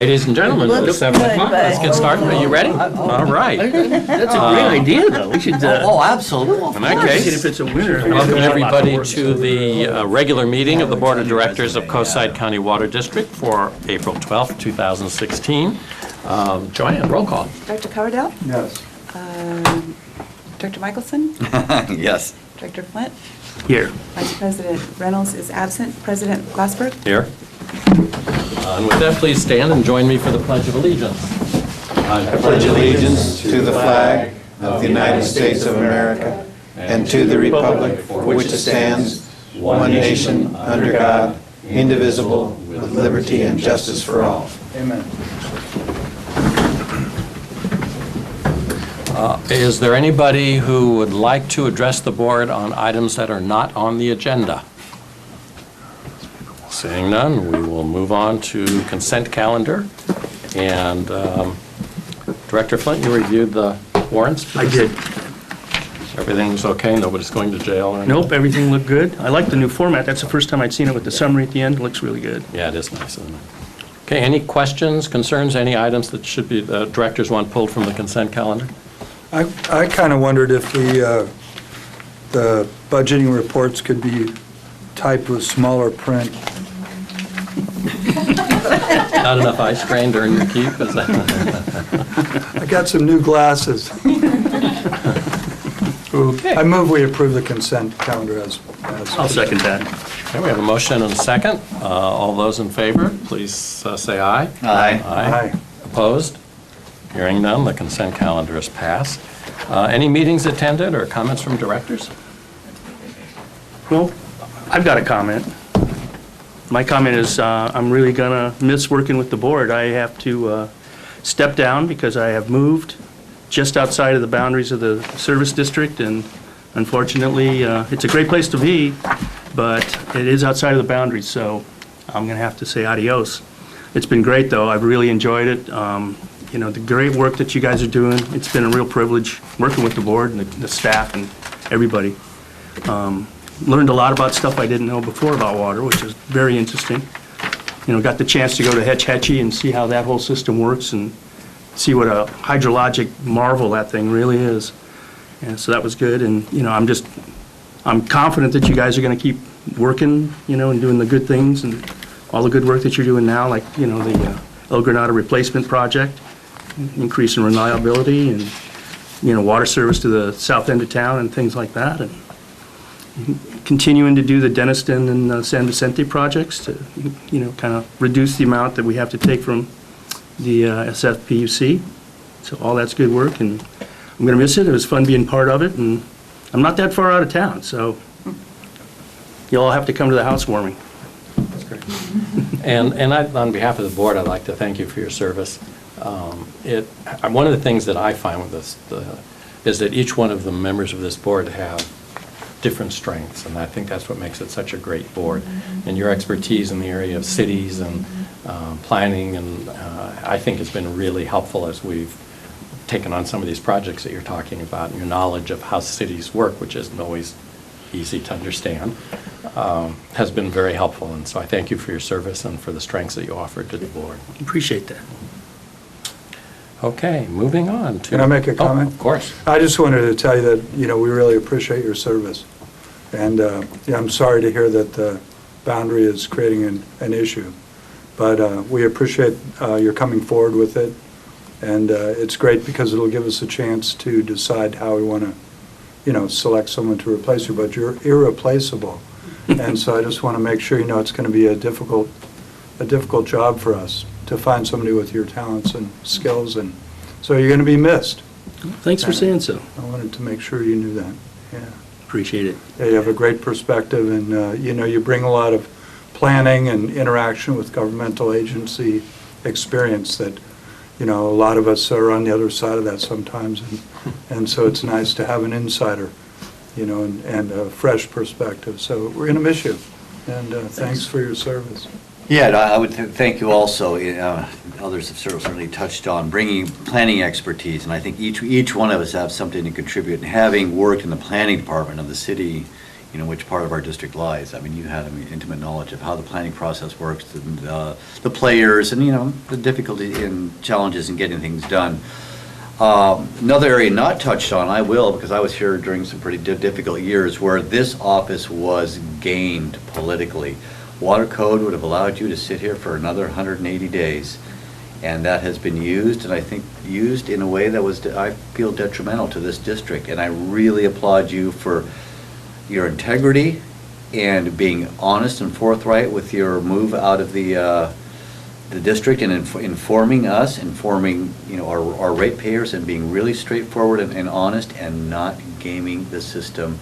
Ladies and gentlemen, it's 7 o'clock. Let's get started. Are you ready? All right. That's a great idea, though. We should. Absolutely. In that case, if it's a winner. welcome everybody to the regular meeting of the Board of Directors of Coastside County Water District for April 12th, 2016. Joanne, roll call. Director Coverdale? Yes. Director Michelson? Yes. Director Flint? Here. Vice President Reynolds is absent. President Glassberg? Here. And with that, please stand and join me for the Pledge of Allegiance. I pledge allegiance to the flag of the United States of America and to the republic for which it stands, one nation, under God, indivisible, with liberty and justice for all. Amen. Is there anybody who would like to address the board on items that are not on the agenda? Seeing none, we will move on to consent calendar. And Director Flint, you reviewed the warrants? I did. Everything's okay? Nobody's going to jail or anything? Nope, everything looked good. I like the new format. That's the first time I'd seen it with the summary at the end. It looks really good. Yeah, it is nice, isn't it? Okay, any questions, concerns, any items that should be, the directors want pulled from the consent calendar? I kind of wondered if the budgeting reports could be typed with smaller print. Not enough ice cream during your keep, is that? I got some new glasses. Okay. I move we approve the consent calendar as. I'll second that. Okay, we have a motion and a second. All those in favor, please say aye. Aye. Aye. Opposed? Hearing none, the consent calendar is passed. Any meetings attended or comments from directors? Well, I've got a comment. My comment is I'm really going to miss working with the board. I have to step down because I have moved just outside of the boundaries of the service district, and unfortunately, it's a great place to be, but it is outside of the boundaries, so I'm going to have to say adios. It's been great, though. I've really enjoyed it. You know, the great work that you guys are doing, it's been a real privilege working with the board and the staff and everybody. Learned a lot about stuff I didn't know before about water, which is very interesting. You know, got the chance to go to Hetch Hetchy and see how that whole system works and see what a hydrologic marvel that thing really is. And so that was good. And, you know, I'm confident that you guys are going to keep working, you know, and doing the good things and all the good work that you're doing now, like, you know, the El Granada replacement project, increase in reliability and, you know, water service to the south end of town and things like that. And continuing to do the Denniston and San Vicente projects to, you know, kind of reduce the amount that we have to take from the SFPUC. So all that's good work, and I'm going to miss it. It was fun being part of it, and I'm not that far out of town, so you'll all have to come to the housewarming. That's great. And on behalf of the board, I'd like to thank you for your service. One of the things that I find with this is that each one of the members of this board have different strengths, and I think that's what makes it such a great board. And your expertise in the area of cities and planning, and I think has been really helpful as we've taken on some of these projects that you're talking about, and your knowledge of how cities work, which isn't always easy to understand, has been very helpful. And so I thank you for your service and for the strengths that you offered to the board. Appreciate that. Okay, moving on to... Can I make a comment? Of course. I just wanted to tell you that, you know, we really appreciate your service. And yeah, I'm sorry to hear that the boundary is creating an issue. But we appreciate your coming forward with it. And it's great because it'll give us a chance to decide how we want to, you know, select someone to replace you. But you're irreplaceable. And so I just want to make sure, you know, it's going to be a difficult job for us to find somebody with your talents and skills, and so you're going to be missed. Thanks for saying so. I wanted to make sure you knew that. Yeah. Appreciate it. Yeah, you have a great perspective, and you know, you bring a lot of planning and interaction with governmental agency experience that, you know, a lot of us are on the other side of that sometimes, and so it's nice to have an insider, you know, and a fresh perspective. So we're going to miss you, and thanks for your service. Yeah, and I would thank you also. Others have certainly touched on bringing planning expertise, and I think each one of us have something to contribute. And having worked in the planning department of the city, you know, which part of our district lies. I mean, you had intimate knowledge of how the planning process works, and the players, and, you know, the difficulty and challenges in getting things done. Another area not touched on, I will, because I was here during some pretty difficult years where this office was gained politically. Water code would have allowed you to sit here for another 180 days. And that has been used, and I think used in a way that was, I feel, detrimental to this district. And I really applaud you for your integrity and being honest and forthright with your move out of the district, and informing us, informing, you know, our ratepayers, and being really straightforward and honest, and not gaming the system,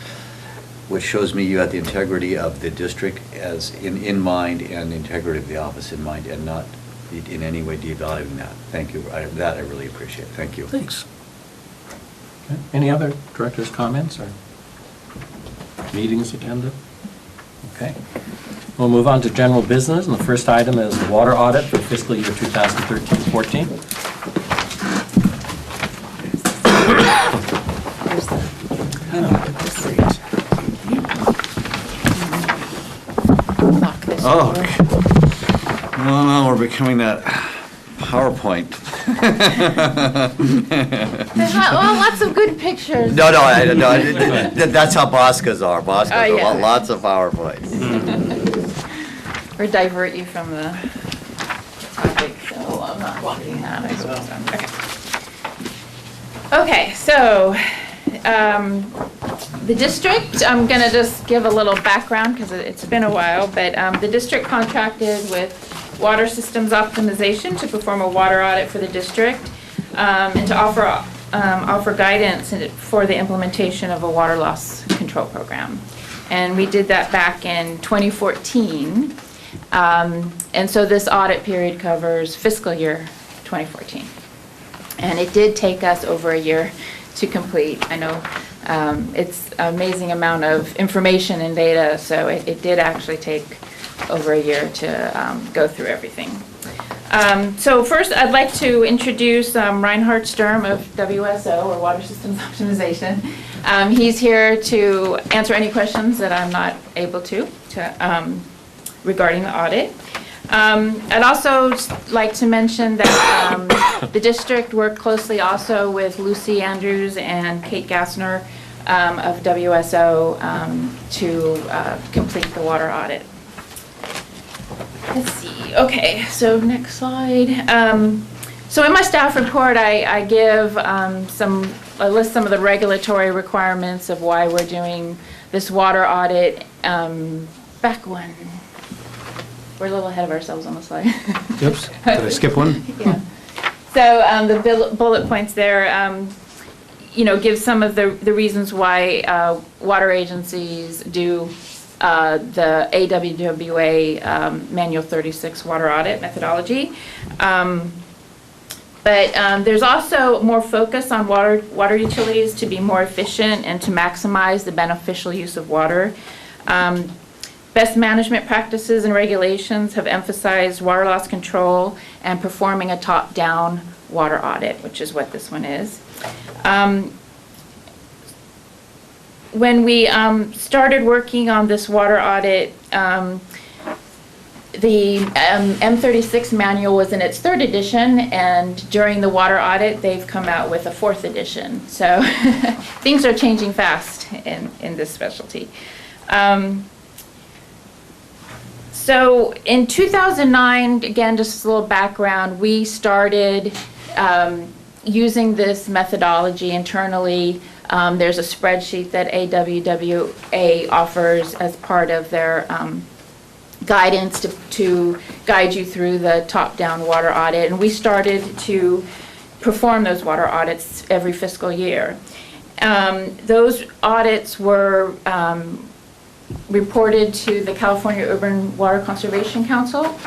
which shows me you had the integrity of the district as in mind, and the integrity of the office in mind, and not in any way devaluing that. Thank you. That I really appreciate. Thank you. Thanks. Okay. Any other directors' comments or meetings attended? Okay. We'll move on to general business, and the first item is the water audit for fiscal year 2013-14. Oh, no, we're becoming that PowerPoint. There's lots of good pictures. No, that's how Boscas are. Boscas Oh, yeah. are lots of PowerPoints. Or divert you from the topic, so I'm not blocking that, I suppose. Okay, so the district, I'm going to just give a little background because it's been a while, but the district contracted with Water Systems Optimization to perform a water audit for the district, and to offer guidance for the implementation of a water loss control program. And we did that back in 2014. And so this audit period covers fiscal year 2014. And it did take us over a year to complete. I know it's an amazing amount of information and data, so it did actually take over a year to go through everything. So first, I'd like to introduce Reinhard Sturm of WSO, or Water Systems Optimization. He's here to answer any questions that I'm not able to regarding the audit. I'd also like to mention that the district worked closely also with Lucy Andrews and Kate Gassner of WSO to complete the water audit. Let's see. Okay, so next slide. So in my staff report, I give I list some of the regulatory requirements of why we're doing this water audit. Back one. We're a little ahead of ourselves on the slide. Oops, did I skip one? Yeah. So the bullet points there, give some of the reasons why water agencies do the AWWA Manual 36 water audit methodology. But there's also more focus on water utilities to be more efficient and to maximize the beneficial use of water. Best management practices and regulations have emphasized water loss control and performing a top-down water audit, which is what this one is. When we started working on this water audit, the M36 manual was in its 3rd edition, and during the water audit, they've come out with a 4th edition. So things are changing fast in this specialty. So in 2009, again, just a little background, we started using this methodology internally. There's a spreadsheet that AWWA offers as part of their guidance to guide you through the top-down water audit. And we started to perform those water audits every fiscal year. Those audits were reported to the California Urban Water Conservation Council,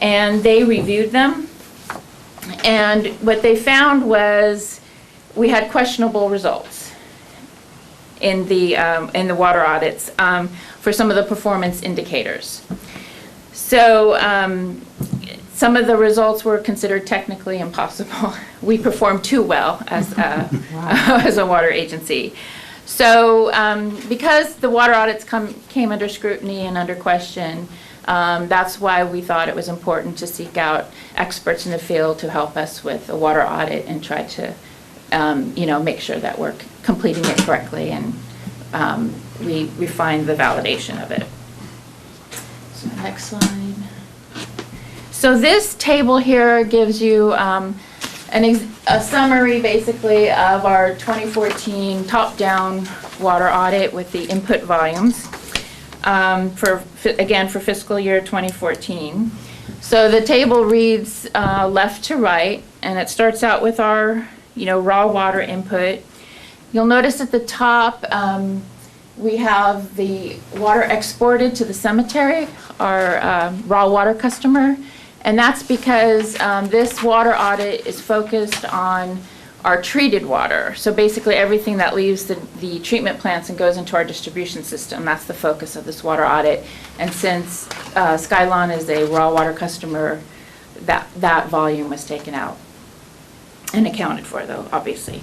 and they reviewed them. And what they found was we had questionable results in the water audits for some of the performance indicators. So some of the results were considered technically impossible. We performed too well as a water agency. So because the water audits came under scrutiny and under question, that's why we thought it was important to seek out experts in the field to help us with a water audit and try to, make sure that we're completing it correctly, and we refine the validation of it. So next slide. So this table here gives you a summary, basically, of our 2014 top-down water audit with the input volumes. For fiscal year 2014. So the table reads left to right, and it starts out with our, raw water input. You'll notice at the top, we have the water exported to the cemetery, our raw water customer, and that's because this water audit is focused on our treated water. So basically everything that leaves the treatment plants and goes into our distribution system, that's the focus of this water audit. And since Skylon is a raw water customer, that volume was taken out and accounted for, though, obviously.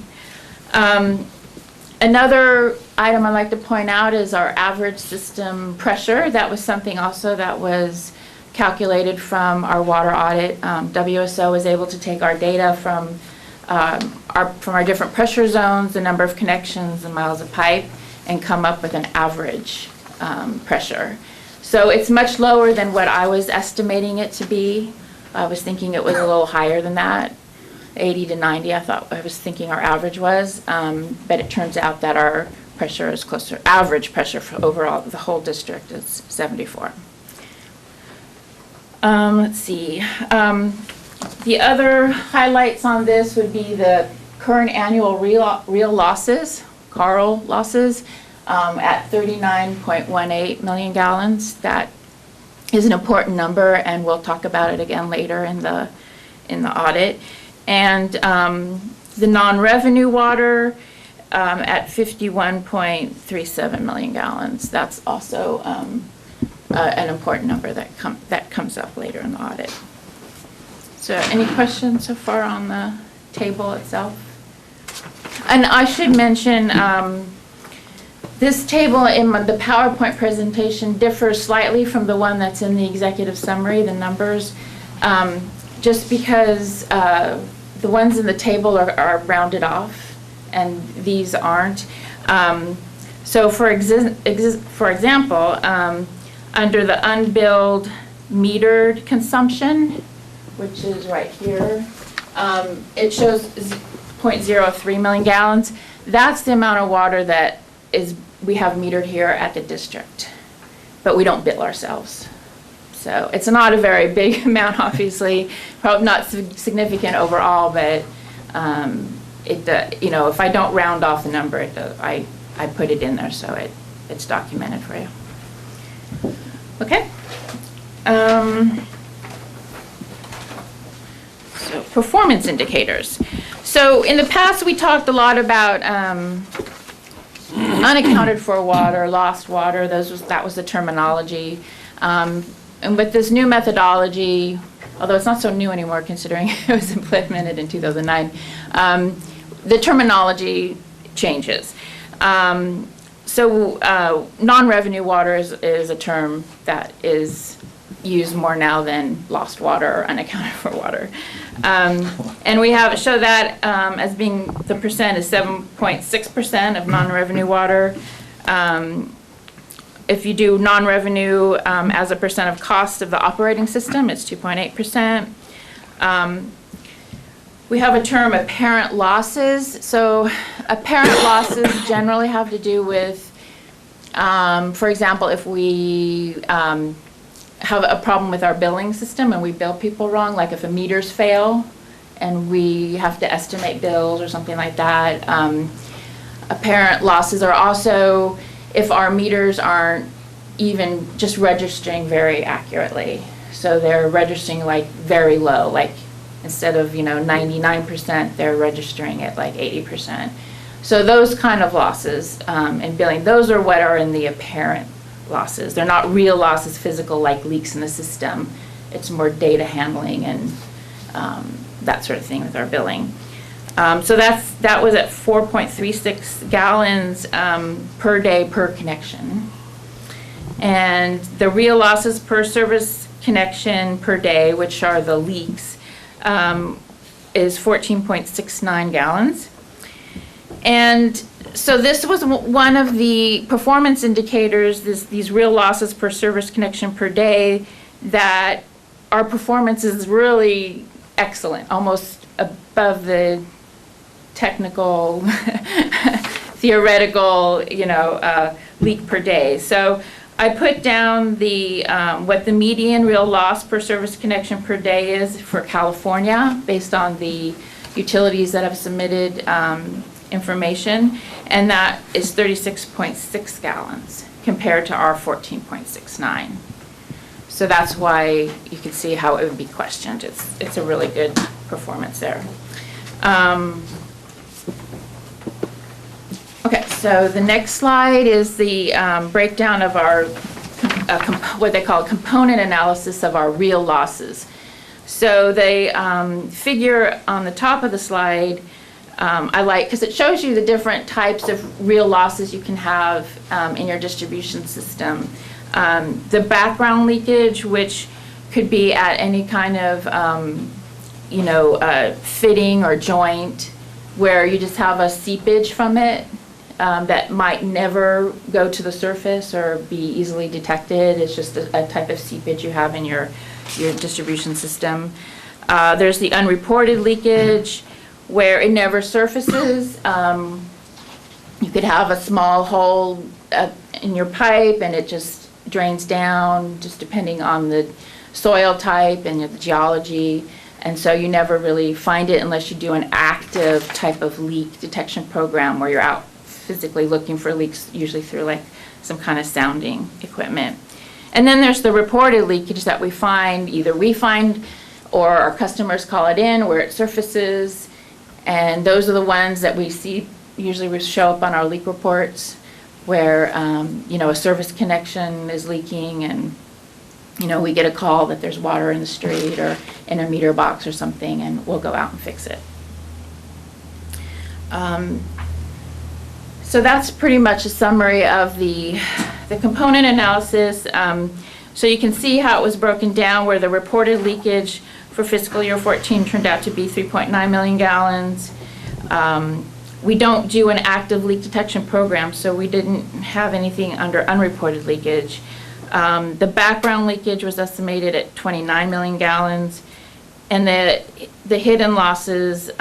Another item I'd like to point out is our average system pressure. That was something also that was calculated from our water audit. WSO was able to take our data from our different pressure zones, the number of connections and miles of pipe, and come up with an average pressure. So it's much lower than what I was estimating it to be. I was thinking it was a little higher than that, 80 to 90 I was thinking our average was, but it turns out that our pressure is closer, average pressure for overall the whole district is 74. Let's see. The other highlights on this would be the current annual real losses, CARL losses, at 39.18 million gallons. That is an important number, and we'll talk about it again later in the audit. And the non-revenue water at 51.37 million gallons. That's also an important number that comes up later in the audit. So any questions so far on the table itself? And I should mention, this table in the PowerPoint presentation differs slightly from the one that's in the executive summary, the numbers, just because the ones in the table are rounded off and these aren't. So for example, under the unbilled metered consumption, which is right here, it shows 0.03 million gallons. That's the amount of water that we have metered here at the district, but we don't bill ourselves. So it's not a very big amount, obviously, probably not significant overall, but if I don't round off the number, I put it in there so it's documented for you. Okay. So performance indicators. So in the past, we talked a lot about unaccounted for water, lost water. That was the terminology. And with this new methodology, although it's not so new anymore considering it was implemented in 2009, the terminology changes. So non-revenue water is a term that is used more now than lost water or unaccounted for water. And we show that as being, the percent is 7.6% of non-revenue water. If you do non-revenue as a percent of cost of the operating system, it's 2.8%. We have a term, apparent losses. So apparent losses generally have to do with, for example, if we have a problem with our billing system and we bill people wrong, like if meters fail and we have to estimate bills or something like that. Apparent losses are also if our meters aren't even just registering very accurately. So they're registering like very low, like instead of 99%, they're registering at like 80%. So those kind of losses in billing, those are what are in the apparent losses. They're not real losses, physical, like leaks in the system. It's more data handling and that sort of thing with our billing. So that was at 4.36 gallons per day per connection. And the real losses per service connection per day, which are the leaks, is 14.69 gallons. And so this was one of the performance indicators, these real losses per service connection per day, that our performance is really excellent, almost above the technical, theoretical, leak per day. So I put down the what the median real loss per service connection per day is for California, based on the utilities that have submitted information, and that is 36.6 gallons compared to our 14.69. So that's why you can see how it would be questioned. It's a really good performance there. Okay, so the next slide is the breakdown of our, what they call component analysis of our real losses. So they figure on the top of the slide, I like, because it shows you the different types of real losses you can have in your distribution system. The background leakage, which could be at any kind of, fitting or joint, where you just have a seepage from it that might never go to the surface or be easily detected. It's just a type of seepage you have in your distribution system. There's the unreported leakage, where it never surfaces. You could have a small hole in your pipe and it just drains down, just depending on the soil type and the geology. And so you never really find it unless you do an active type of leak detection program where you're out physically looking for leaks, usually through like some kind of sounding equipment. And then there's the reported leakage that we find, either we find or our customers call it in where it surfaces. And those are the ones that we see usually show up on our leak reports, where a service connection is leaking and we get a call that there's water in the street or in a meter box or something, and we'll go out and fix it. So that's pretty much a summary of the component analysis. So you can see how it was broken down, where the reported leakage for fiscal year 14 turned out to be 3.9 million gallons. We don't do an active leak detection program, so we didn't have anything under unreported leakage. The background leakage was estimated at 29 million gallons, and the hidden losses,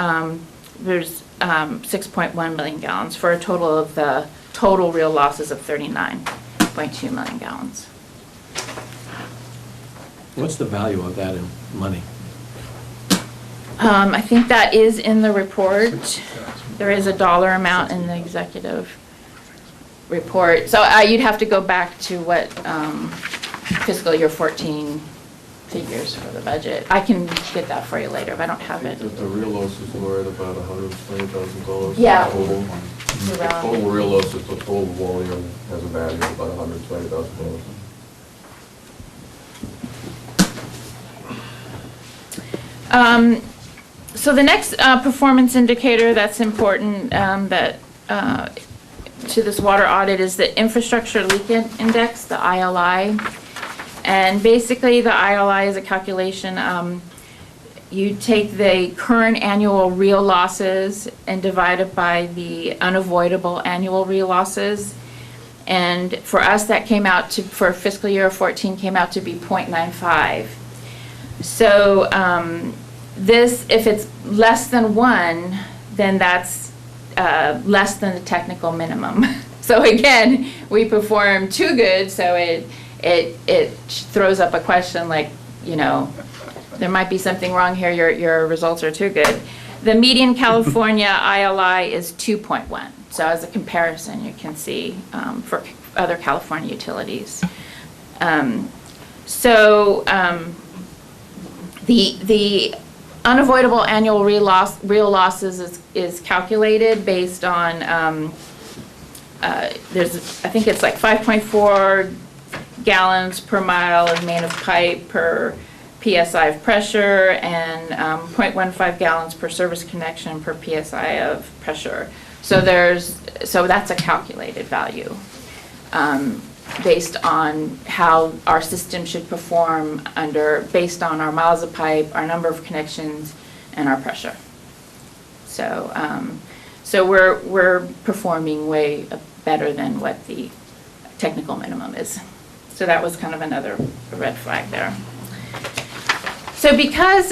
there's 6.1 million gallons, for a total of the total real losses of 39.2 million gallons. What's the value of that in money? I think that is in the report. There is a dollar amount in the executive report. So you'd have to go back to what fiscal year 14 figures for the budget. I can get that for you later, but I don't have it. The real losses were at about $120,000. Yeah. Total. Around. Total real losses, the total volume has a value of about $120,000. So the next performance indicator that's important to this water audit is the infrastructure leak index, the ILI. And basically the ILI is a calculation. You take the current annual real losses and divide it by the unavoidable annual real losses. And for us, that came out to, for fiscal year 14, came out to be 0.95. So this, if it's less than 1, then that's less than the technical minimum. So again, we perform too good, so it throws up a question like, you know, there might be something wrong here, your results are too good. The median California ILI is 2.1. So as a comparison, you can see for other California utilities. The unavoidable annual real losses is calculated based on, I think it's like 5.4 gallons per mile of main of pipe per PSI of pressure and 0.15 gallons per service connection per PSI of pressure. So that's a calculated value based on how our system should perform based on our miles of pipe, our number of connections, and our pressure. So we're performing way better than what the technical minimum is. So that was kind of another red flag there. So because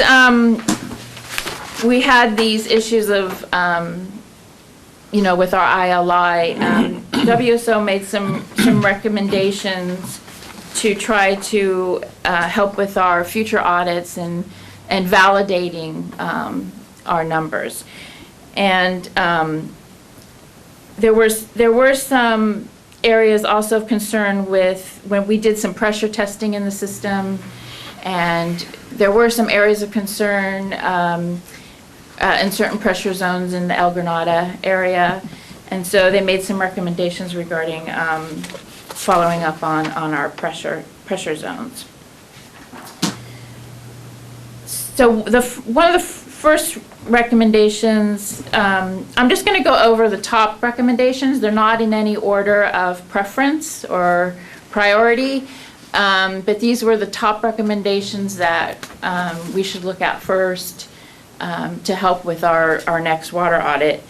we had these issues of, with our ILI, WSO made some recommendations to try to help with our future audits and validating our numbers. And there were some areas also of concern with when we did some pressure testing in the system, and there were some areas of concern in certain pressure zones in the El Granada area, and so they made some recommendations regarding following up on our pressure zones. So one of the first recommendations, I'm just going to go over the top recommendations. They're not in any order of preference or priority, but these were the top recommendations that we should look at first to help with our next water audit.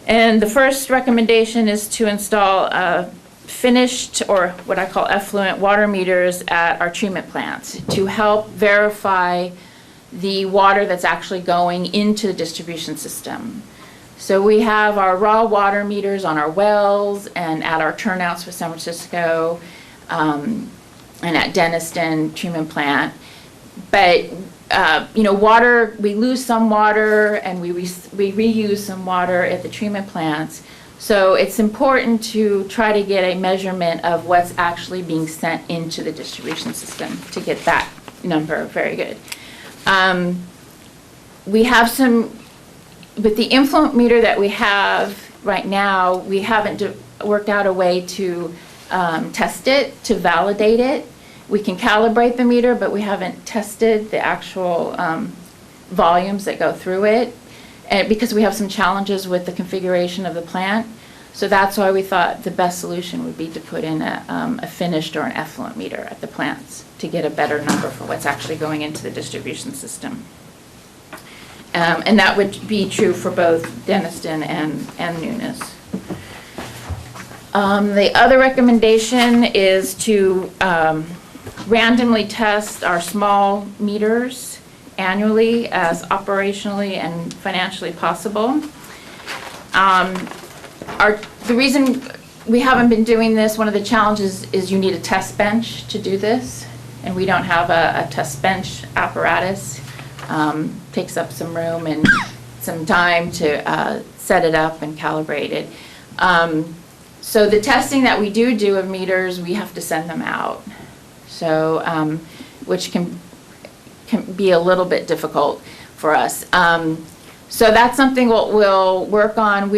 And the first recommendation is to install finished, or what I call effluent, water meters at our treatment plants to help verify the water that's actually going into the distribution system. So we have our raw water meters on our wells and at our turnouts for San Francisco and at Denniston treatment plant. But water, we lose some water and we reuse some water at the treatment plants. So it's important to try to get a measurement of what's actually being sent into the distribution system to get that number very good. We have with the influent meter that we have right now, we haven't worked out a way to test it, to validate it. We can calibrate the meter, but we haven't tested the actual volumes that go through it, and because we have some challenges with the configuration of the plant. So that's why we thought the best solution would be to put in a finished or an effluent meter at the plants to get a better number for what's actually going into the distribution system. And that would be true for both Denniston and Nunes. The other recommendation is to randomly test our small meters annually as operationally and financially possible. The reason we haven't been doing this, one of the challenges is you need a test bench to do this, and we don't have a test bench apparatus. Takes up some room and some time to set it up and calibrate it. So the testing that we do of meters, we have to send them out. So, which can be a little bit difficult for us. So that's something we'll work on.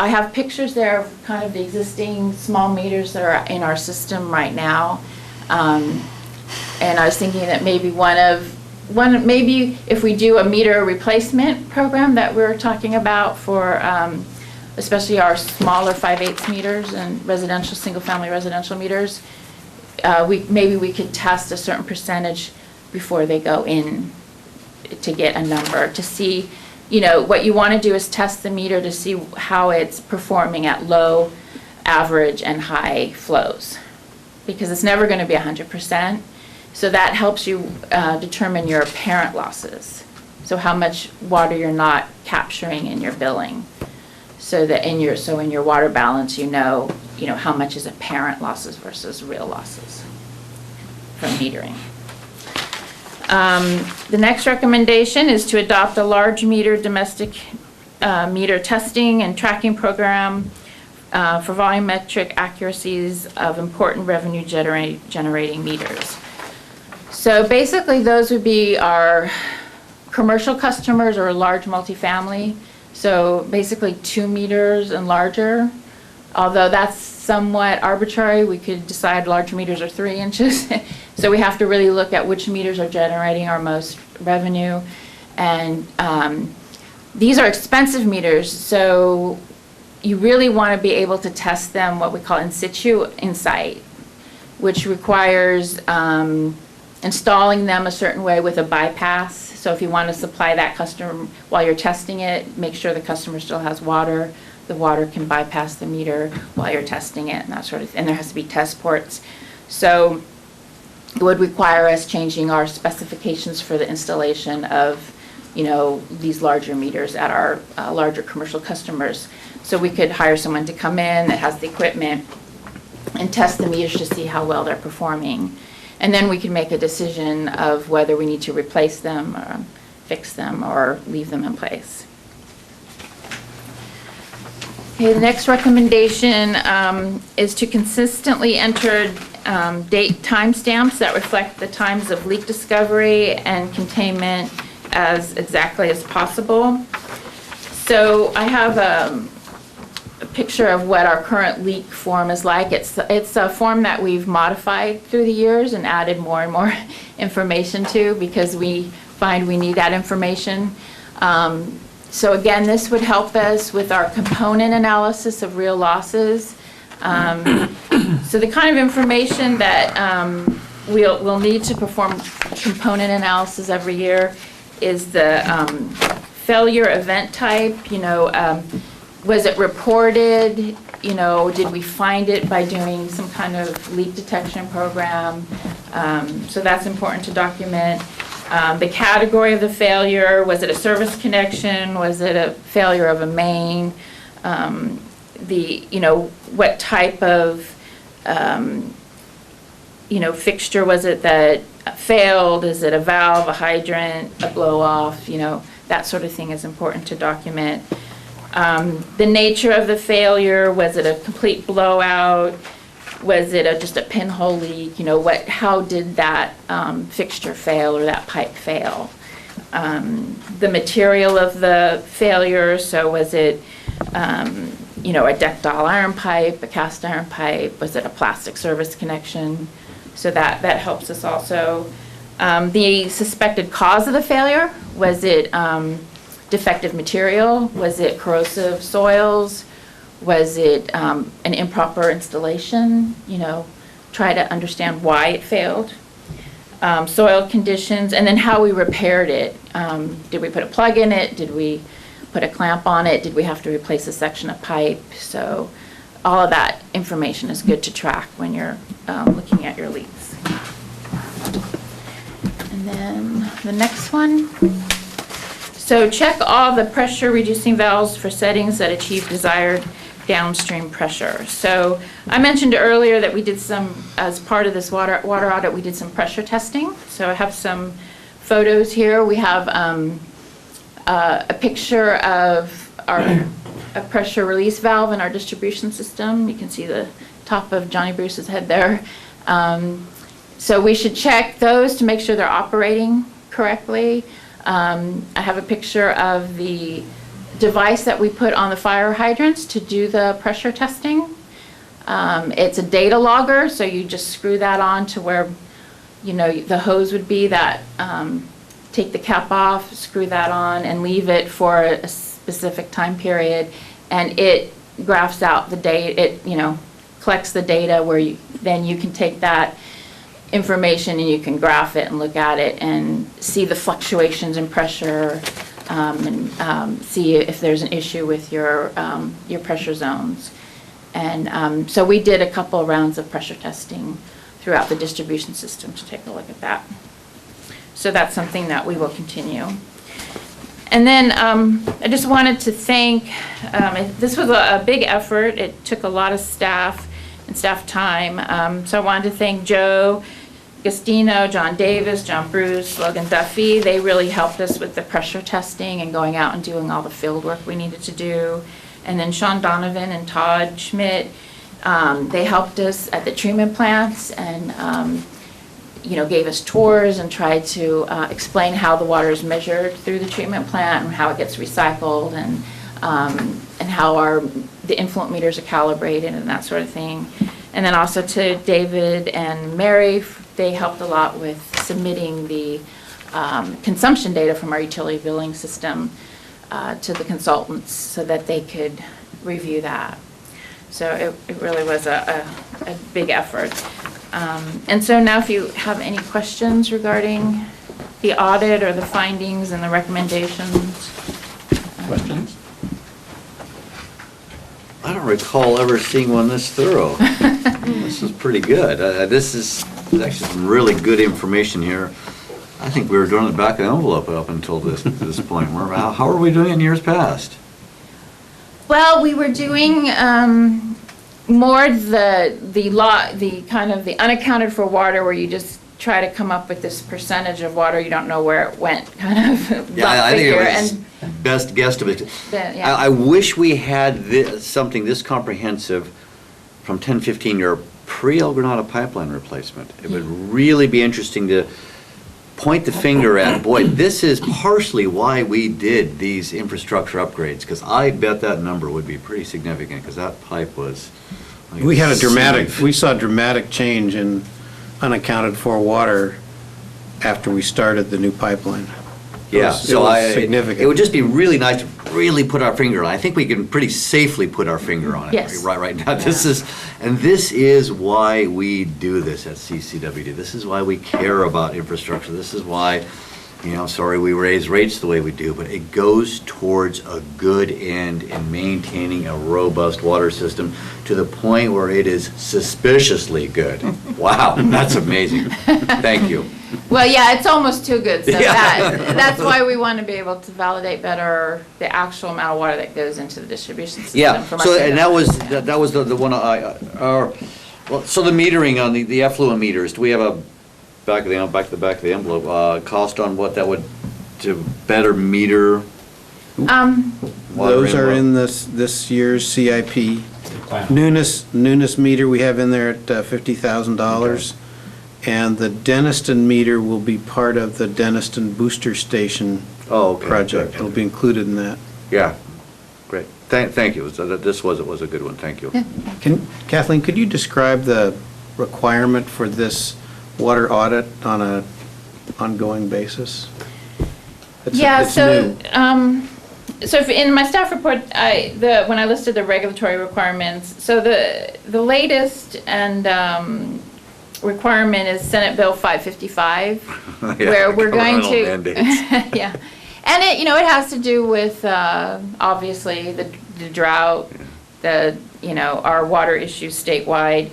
I have pictures there of kind of the existing small meters that are in our system right now. And I was thinking that maybe maybe if we do a meter replacement program that we're talking about for especially our smaller 5/8 meters and residential, single-family residential meters, maybe we could test a certain percentage before they go in to get a number to see. What you want to do is test the meter to see how it's performing at low, average, and high flows, because it's never going to be 100%. So that helps you determine your apparent losses. So how much water you're not capturing in your billing. So that in your water balance, you know how much is apparent losses versus real losses from metering. The next recommendation is to adopt a large meter domestic meter testing and tracking program for volumetric accuracies of important revenue generating meters. So basically those would be our commercial customers or large multifamily. So basically 2 meters and larger, although that's somewhat arbitrary. We could decide large meters are 3 inches. So we have to really look at which meters are generating our most revenue. And these are expensive meters, so you really want to be able to test them what we call in situ, in site, which requires installing them a certain way with a bypass. So if you want to supply that customer while you're testing it, make sure the customer still has water. The water can bypass the meter while you're testing it and that sort of thing. And there has to be test ports. So it would require us changing our specifications for the installation of, you know, these larger meters at our larger commercial customers. So we could hire someone to come in that has the equipment and test the meters to see how well they're performing. And then we can make a decision of whether we need to replace them or fix them or leave them in place. Okay, the next recommendation is to consistently enter date timestamps that reflect the times of leak discovery and containment as exactly as possible. So I have a picture of what our current leak form is like. It's a form that we've modified through the years and added more and more information to because we find we need that information. So again, this would help us with our component analysis of real losses. So the kind of information that we'll need to perform component analysis every year is the failure event type. You know, was it reported? You know, did we find it by doing some kind of leak detection program? So that's important to document. The category of the failure, was it a service connection? Was it a failure of a main? You know, what type of, you know, fixture was it that failed? Is it a valve, a hydrant, a blow off? You know, that sort of thing is important to document. The nature of the failure, was it a complete blowout? Was it just a pinhole leak? You know, how did that fixture fail or that pipe fail? The material of the failure, so was it, you know, a ductile iron pipe, a cast iron pipe? Was it a plastic service connection? So that helps us also. The suspected cause of the failure, was it defective material? Was it corrosive soils? Was it an improper installation? You know, try to understand why it failed. Soil conditions, and then how we repaired it. Did we put a plug in it? Did we put a clamp on it? Did we have to replace a section of pipe? So all of that information is good to track when you're looking at your leaks. And then the next one. So check all the pressure reducing valves for settings that achieve desired downstream pressure. So I mentioned earlier that we did some, as part of this water audit, we did some pressure testing. So I have some photos here. We have a picture of a pressure release valve in our distribution system. You can see the top of Johnny Bruce's head there. So we should check those to make sure they're operating correctly. I have a picture of the device that we put on the fire hydrants to do the pressure testing. It's a data logger, so you just screw that on to where, you know, the hose would be. That take the cap off, screw that on, and leave it for a specific time period, and it graphs out the data. It, you know, collects the data where then you can take that information and you can graph it and look at it and see the fluctuations in pressure. And see if there's an issue with your pressure zones. And so we did a couple rounds of pressure testing throughout the distribution system to take a look at that. So that's something that we will continue. And then I just wanted to thank, this was a big effort. It took a lot of staff and staff time. So I wanted to thank Joe Gastino, John Davis, John Bruce, Logan Duffy. They really helped us with the pressure testing and going out and doing all the field work we needed to do. And then Sean Donovan and Todd Schmidt, they helped us at the treatment plants and you know, gave us tours and tried to explain how the water is measured through the treatment plant and how it gets recycled and and how the influent meters are calibrated and that sort of thing. And then also to David and Mary, they helped a lot with submitting the consumption data from our utility billing system to the consultants so that they could review that. So it really was a big effort. And so now if you have any questions regarding the audit or the findings and the recommendations. Questions? I don't recall ever seeing one this thorough. This is pretty good. This is actually some really good information here. I think we were doing the back of the envelope up until this point. How are we doing in years past? Well, we were doing more the kind of the unaccounted for water, where you just try to come up with this percentage of water you don't know where it went, kind of. Yeah, I think figure. it was best guesstimate. Yeah. I wish we had something this comprehensive from 10-15-year pre-El Granada pipeline replacement. It would really be interesting to point the finger at, boy, this is partially why we did these infrastructure upgrades, because I bet that number would be pretty significant, because that pipe was. We saw dramatic change in unaccounted for water after we started the new pipeline. Yeah, It was significant. It would just be really nice to really put our finger on it. I think we can pretty safely put our finger on it. Yes. Right now. This is why we do this at CCWD. This is why we care about infrastructure. This is why, sorry we raise rates the way we do, but it goes towards a good end in maintaining a robust water system to the point where it is suspiciously good. Wow, that's amazing. Thank you. Well, yeah, it's almost too good, so Yeah. that's why we want to be able to validate better the actual amount of water that goes into the distribution system. Yeah, from so, us. and that was the one, well, so the metering on the effluent meters, do we have a, back to the back of the envelope, cost on what that would, to better meter? water Those are inlet? in this year's CIP. Newness meter we have in there at $50,000. And the Denniston meter will be part of the Denniston Booster Station Oh, okay. project. It'll be included in that. Yeah, great. Thank you. This was a good one. Thank you. Kathleen, could you describe the requirement for this water audit on a ongoing basis? It's So, new. so in my staff report, when I listed the regulatory requirements, so the latest and requirement is Senate Bill 555, where we're going to, mandates. yeah, and it has to do with obviously the drought, our water issues statewide.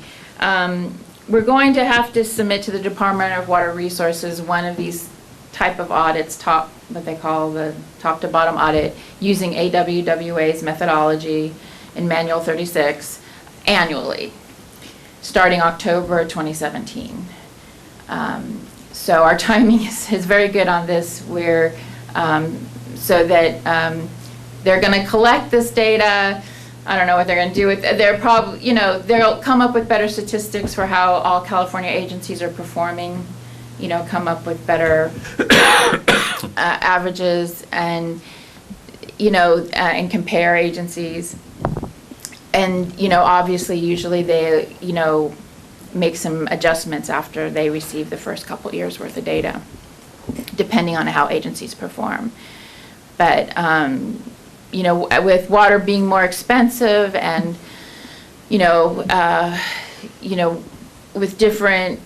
We're going to have to submit to the Department of Water Resources one of these type of audits, what they call the top to bottom audit, using AWWA's methodology in Manual 36 annually, starting October 2017. So our timing is very good on this. So that they're going to collect this data. I don't know what they're going to do with it. They're probably, they'll come up with better statistics for how all California agencies are performing, come up with better averages and, and compare agencies. And, obviously, usually they, make some adjustments after they receive the first couple years' worth of data, depending on how agencies perform. But, with water being more expensive and, with different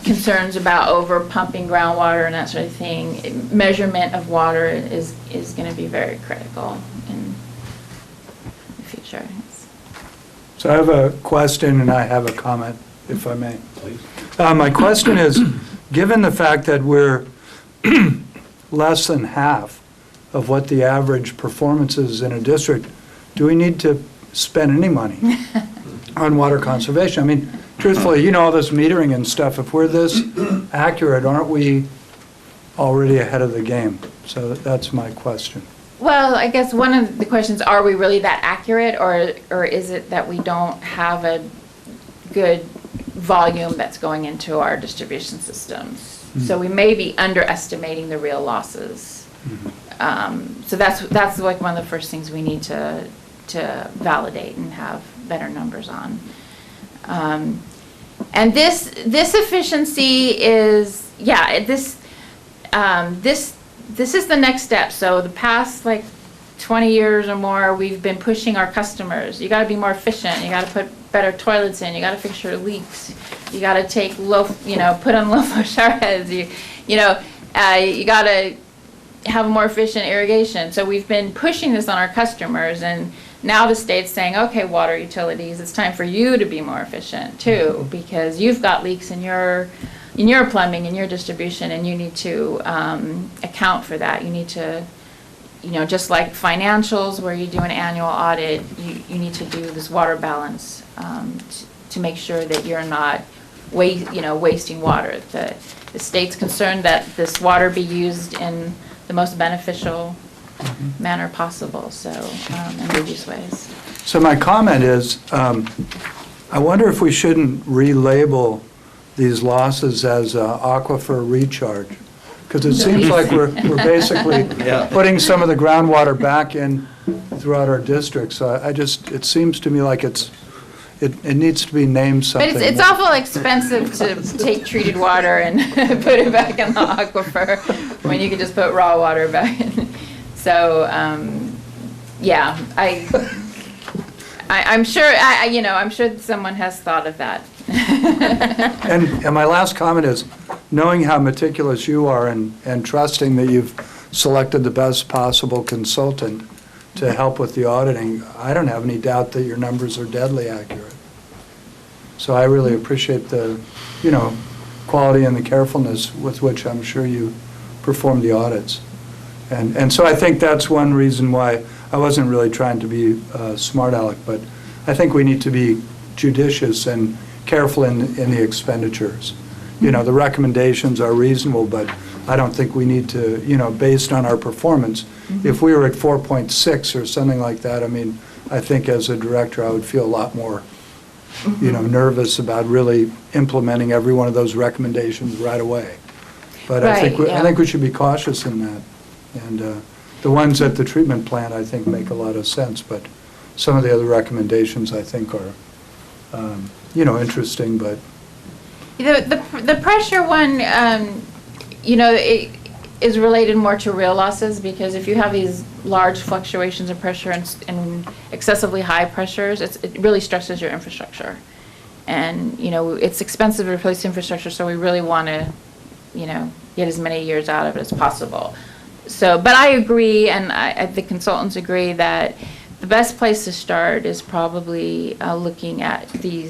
concerns about over pumping groundwater and that sort of thing, measurement of water is going to be very critical in the future. So I have a question and I have a comment, if I may. Please. My question is, given the fact that we're less than half of what the average performance is in a district, do we need to spend any money on water conservation? I mean, truthfully, all this metering and stuff, if we're this accurate, aren't we already ahead of the game? So that's my question. Well, I guess one of the questions, are we really that accurate, or is it that we don't have a good volume that's going into our distribution systems? Mm-hmm. So we may be underestimating the real losses. Mm-hmm. So that's like one of the first things we need to validate and have better numbers on. And this efficiency is, this is the next step. So the past like 20 years or more, we've been pushing our customers. You got to be more efficient. You got to put better toilets in. You got to fix your leaks. You got to take put on low flow shower heads. You got to have more efficient irrigation. So we've been pushing this on our customers, and now the state's saying, okay, water utilities, it's time for you to be more efficient too, because you've got leaks in your plumbing, in your distribution, and you need to account for that. You need to, just like financials where you do an annual audit, you need to do this water balance to make sure that you're not wasting water. The state's concerned that this water be used in the most beneficial manner possible, so in reduced ways. So my comment is, I wonder if we shouldn't relabel these losses as aquifer recharge, because it seems like we're basically putting some of the groundwater back in throughout our district. So it seems to me like it needs to be named something. But it's awful expensive to take treated water and put it back in the aquifer when you can just put raw water back in. So, I'm sure, I'm sure someone has thought of that. And my last comment is, knowing how meticulous you are and trusting that you've selected the best possible consultant to help with the auditing, I don't have any doubt that your numbers are deadly accurate. So I really appreciate the, quality and the carefulness with which I'm sure you perform the audits. And so I think that's one reason why I wasn't really trying to be smart aleck, but I think we need to be judicious and careful in the expenditures. The recommendations are reasonable, but I don't think we need to, based on our performance, if we were at 4.6 or something like that, I think as a director I would feel a lot more, nervous about really implementing every one of those recommendations right away. But I think we should be cautious in that. And the ones at the treatment plant, I think, make a lot of sense, but some of the other recommendations, I think, are, interesting, but... The pressure one, it is related more to real losses, because if you have these large fluctuations in pressure and excessively high pressures, it really stresses your infrastructure. And, it's expensive to replace infrastructure, so we really want to, get as many years out of it as possible. So, but I agree, and the consultants agree, that the best place to start is probably looking at the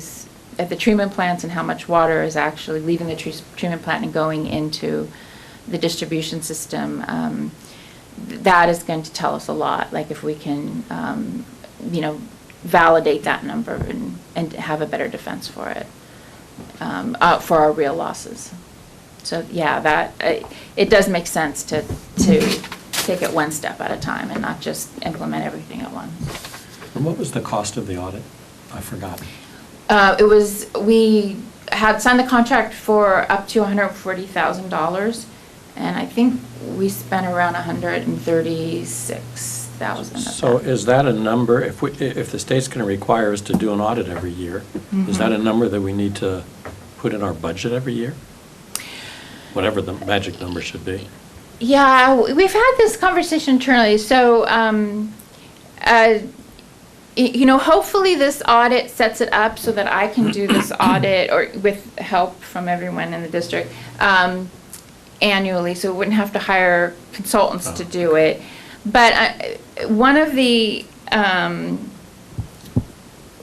treatment plants and how much water is actually leaving the treatment plant and going into the distribution system. That is going to tell us a lot, like if we can, validate that number and have a better defense for it, for our real losses. So it does make sense to take it one step at a time and not just implement everything at once. And what was the cost of the audit? I forgot. We had signed the contract for up to $140,000, and I think we spent around $136,000. So is that a number, if the state's going to require us to do an audit every year, is that a number that we need to put in our budget every year? Whatever the magic number should be. Yeah, we've had this conversation internally. So, hopefully this audit sets it up so that I can do this audit, or with help from everyone in the district, annually, so we wouldn't have to hire consultants to do it. But one of the,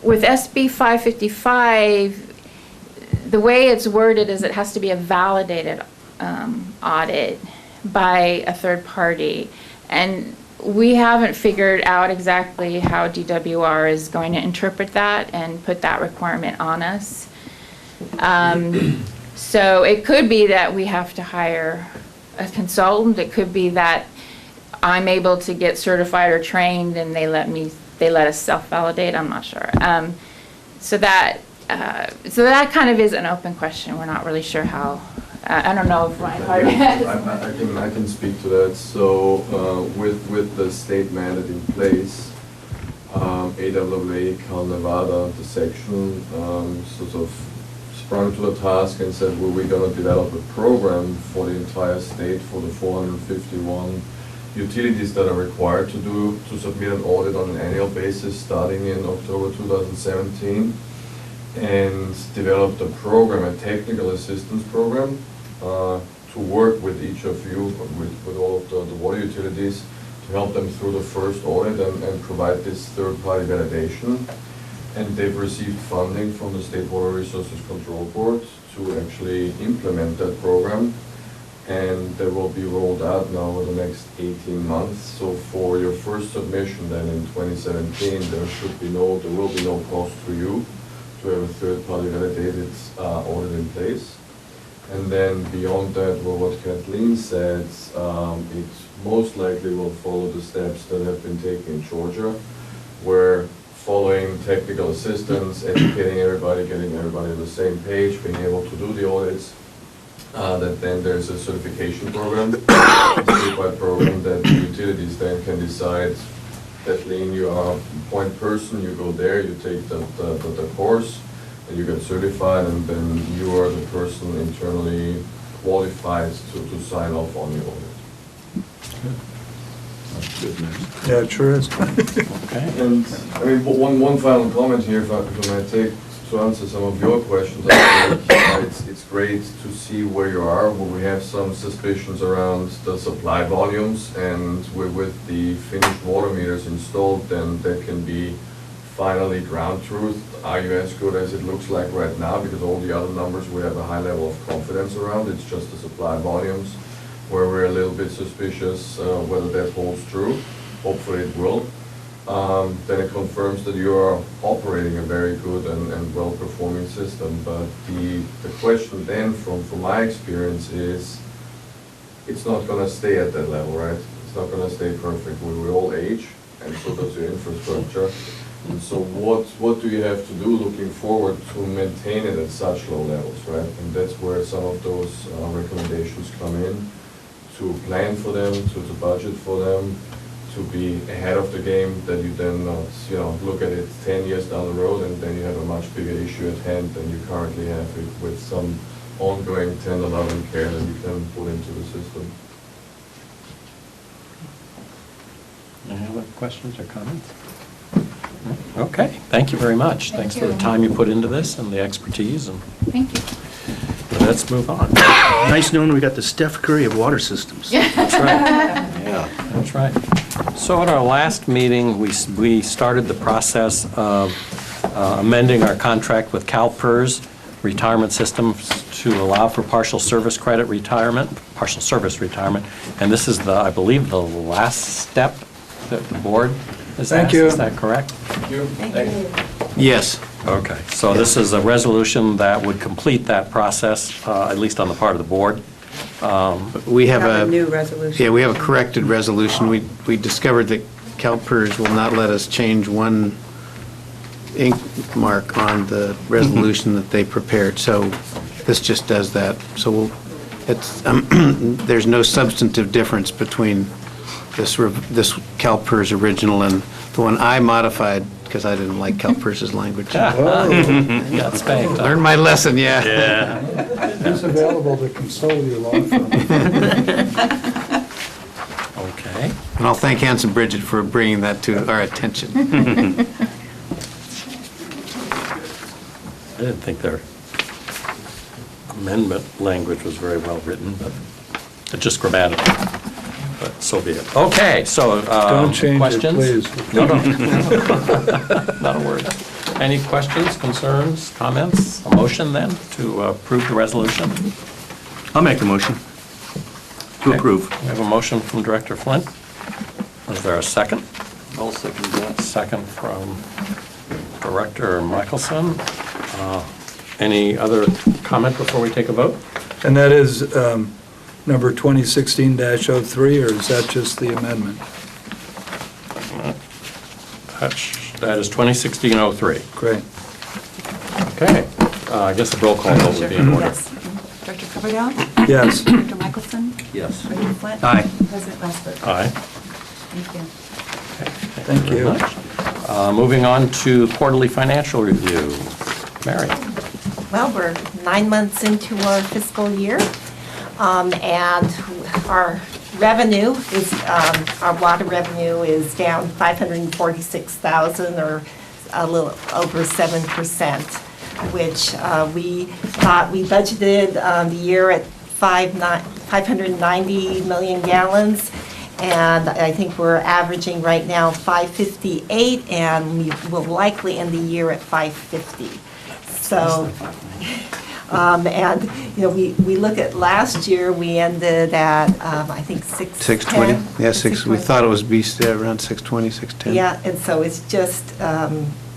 with SB 555, the way it's worded is it has to be a validated audit by a third party, and we haven't figured out exactly how DWR is going to interpret that and put that requirement on us. So it could be that we have to hire a consultant. It could be that I'm able to get certified or trained and they let us self-validate. I'm not sure. So that kind of is an open question. We're not really sure how I don't know if Reinhardt I has. can speak to that. So with the state mandate in place, AWA, Cal Nevada, the section sort of sprung to the task and said, well, we're going to develop a program for the entire state for the 451 utilities that are required to submit an audit on an annual basis starting in October 2017, and developed a program, a technical assistance program, to work with each of you, with all of the water utilities, to help them through the first audit and provide this third-party validation. And they've received funding from the State Water Resources Control Board to actually implement that program. And they will be rolled out now over the next 18 months. So for your first submission then in 2017, there will be no cost to you to have a third-party validated audit in place. And then beyond that, well, what Kathleen said, it most likely will follow the steps that have been taken in Georgia, where following technical assistance, educating everybody, getting everybody on the same page, being able to do the audits, that then there's a certification program, a certified program that the utilities then can decide, Kathleen, you are a point person, you go there, you take the course, and you get certified, and then you are the person internally qualified to sign off on the audit. That's good news. Yeah, it sure is. Okay. And, I mean, one final comment here, if I might take, to answer some of your questions. I think it's great to see where you are, where we have some suspicions around the supply volumes, and with the finished water meters installed, then that can be finally ground truth. Are you as good as it looks like right now? Because all the other numbers we have a high level of confidence around. It's just the supply volumes where we're a little bit suspicious whether that holds true. Hopefully it will. Then it confirms that you are operating a very good and well-performing system. But the question then, from my experience, is it's not going to stay at that level, right? It's not going to stay perfect. We all age, and so does your infrastructure. And so what do you have to do looking forward to maintain it at such low levels, right? And that's where some of those recommendations come in, to plan for them, to budget for them, to be ahead of the game, that you then not, look at it 10 years down the road and then you have a much bigger issue at hand than you currently have with some ongoing tender loving care that you can put into the system. Any other questions or comments? Okay, thank you very much. Thanks for the time you put into this and the expertise, and Thank you. let's move on. Nice knowing we got the Steph Curry of water systems. That's right. Yeah, that's right. So at our last meeting, we started the process of amending our contract with CalPERS Retirement Systems to allow for partial service retirement, and this is I believe, the last step that the board has asked. Thank you. Is that correct? Thank you. Yes. Okay, so this is a resolution that would complete that process, at least on the part of the board. We have a new resolution. Yeah, we have a corrected resolution. We discovered that CalPERS will not let us change one ink mark on the resolution that they prepared, so this just does that. So there's no substantive difference between this CalPERS original and the one I modified, because I didn't like CalPERS's language. You got spanked. Learned my lesson, yeah. It's available to console your law firm. Okay. And I'll thank Hans and Bridget for bringing that to our attention. I didn't think their amendment language was very well written, but it's just grammatical. But so be it. Okay, so Don't change it, questions? please. No. Not a word. Any questions, concerns, comments? A motion then to approve the resolution? I'll make the motion to approve. We have a motion from Director Flint. Is there a second? I'll second that. Second from Director Michelson. Any other comment before we take a vote? And that is number 2016-03, or is that just the amendment? That is 2016-03. Great. Okay, I guess a roll call vote would be in order. Yes. Director Coverdell? Yes. Dr. Michelson? Yes. President Flint? Aye. President Glassberg? Aye. Thank you. Thank you. Moving on to quarterly financial review. Mary? Well, we're 9 months into our fiscal year, and our revenue is, our water revenue is down $546,000, or a little over 7%, which we thought we budgeted the year at 590 million gallons, and I think we're averaging right now 558, and we will likely end the year at 550. So, and, you know, we look at last year, we ended at, I think, 620? 610. Yeah, 6, we thought it was around 620, 610. Yeah, and so it's just,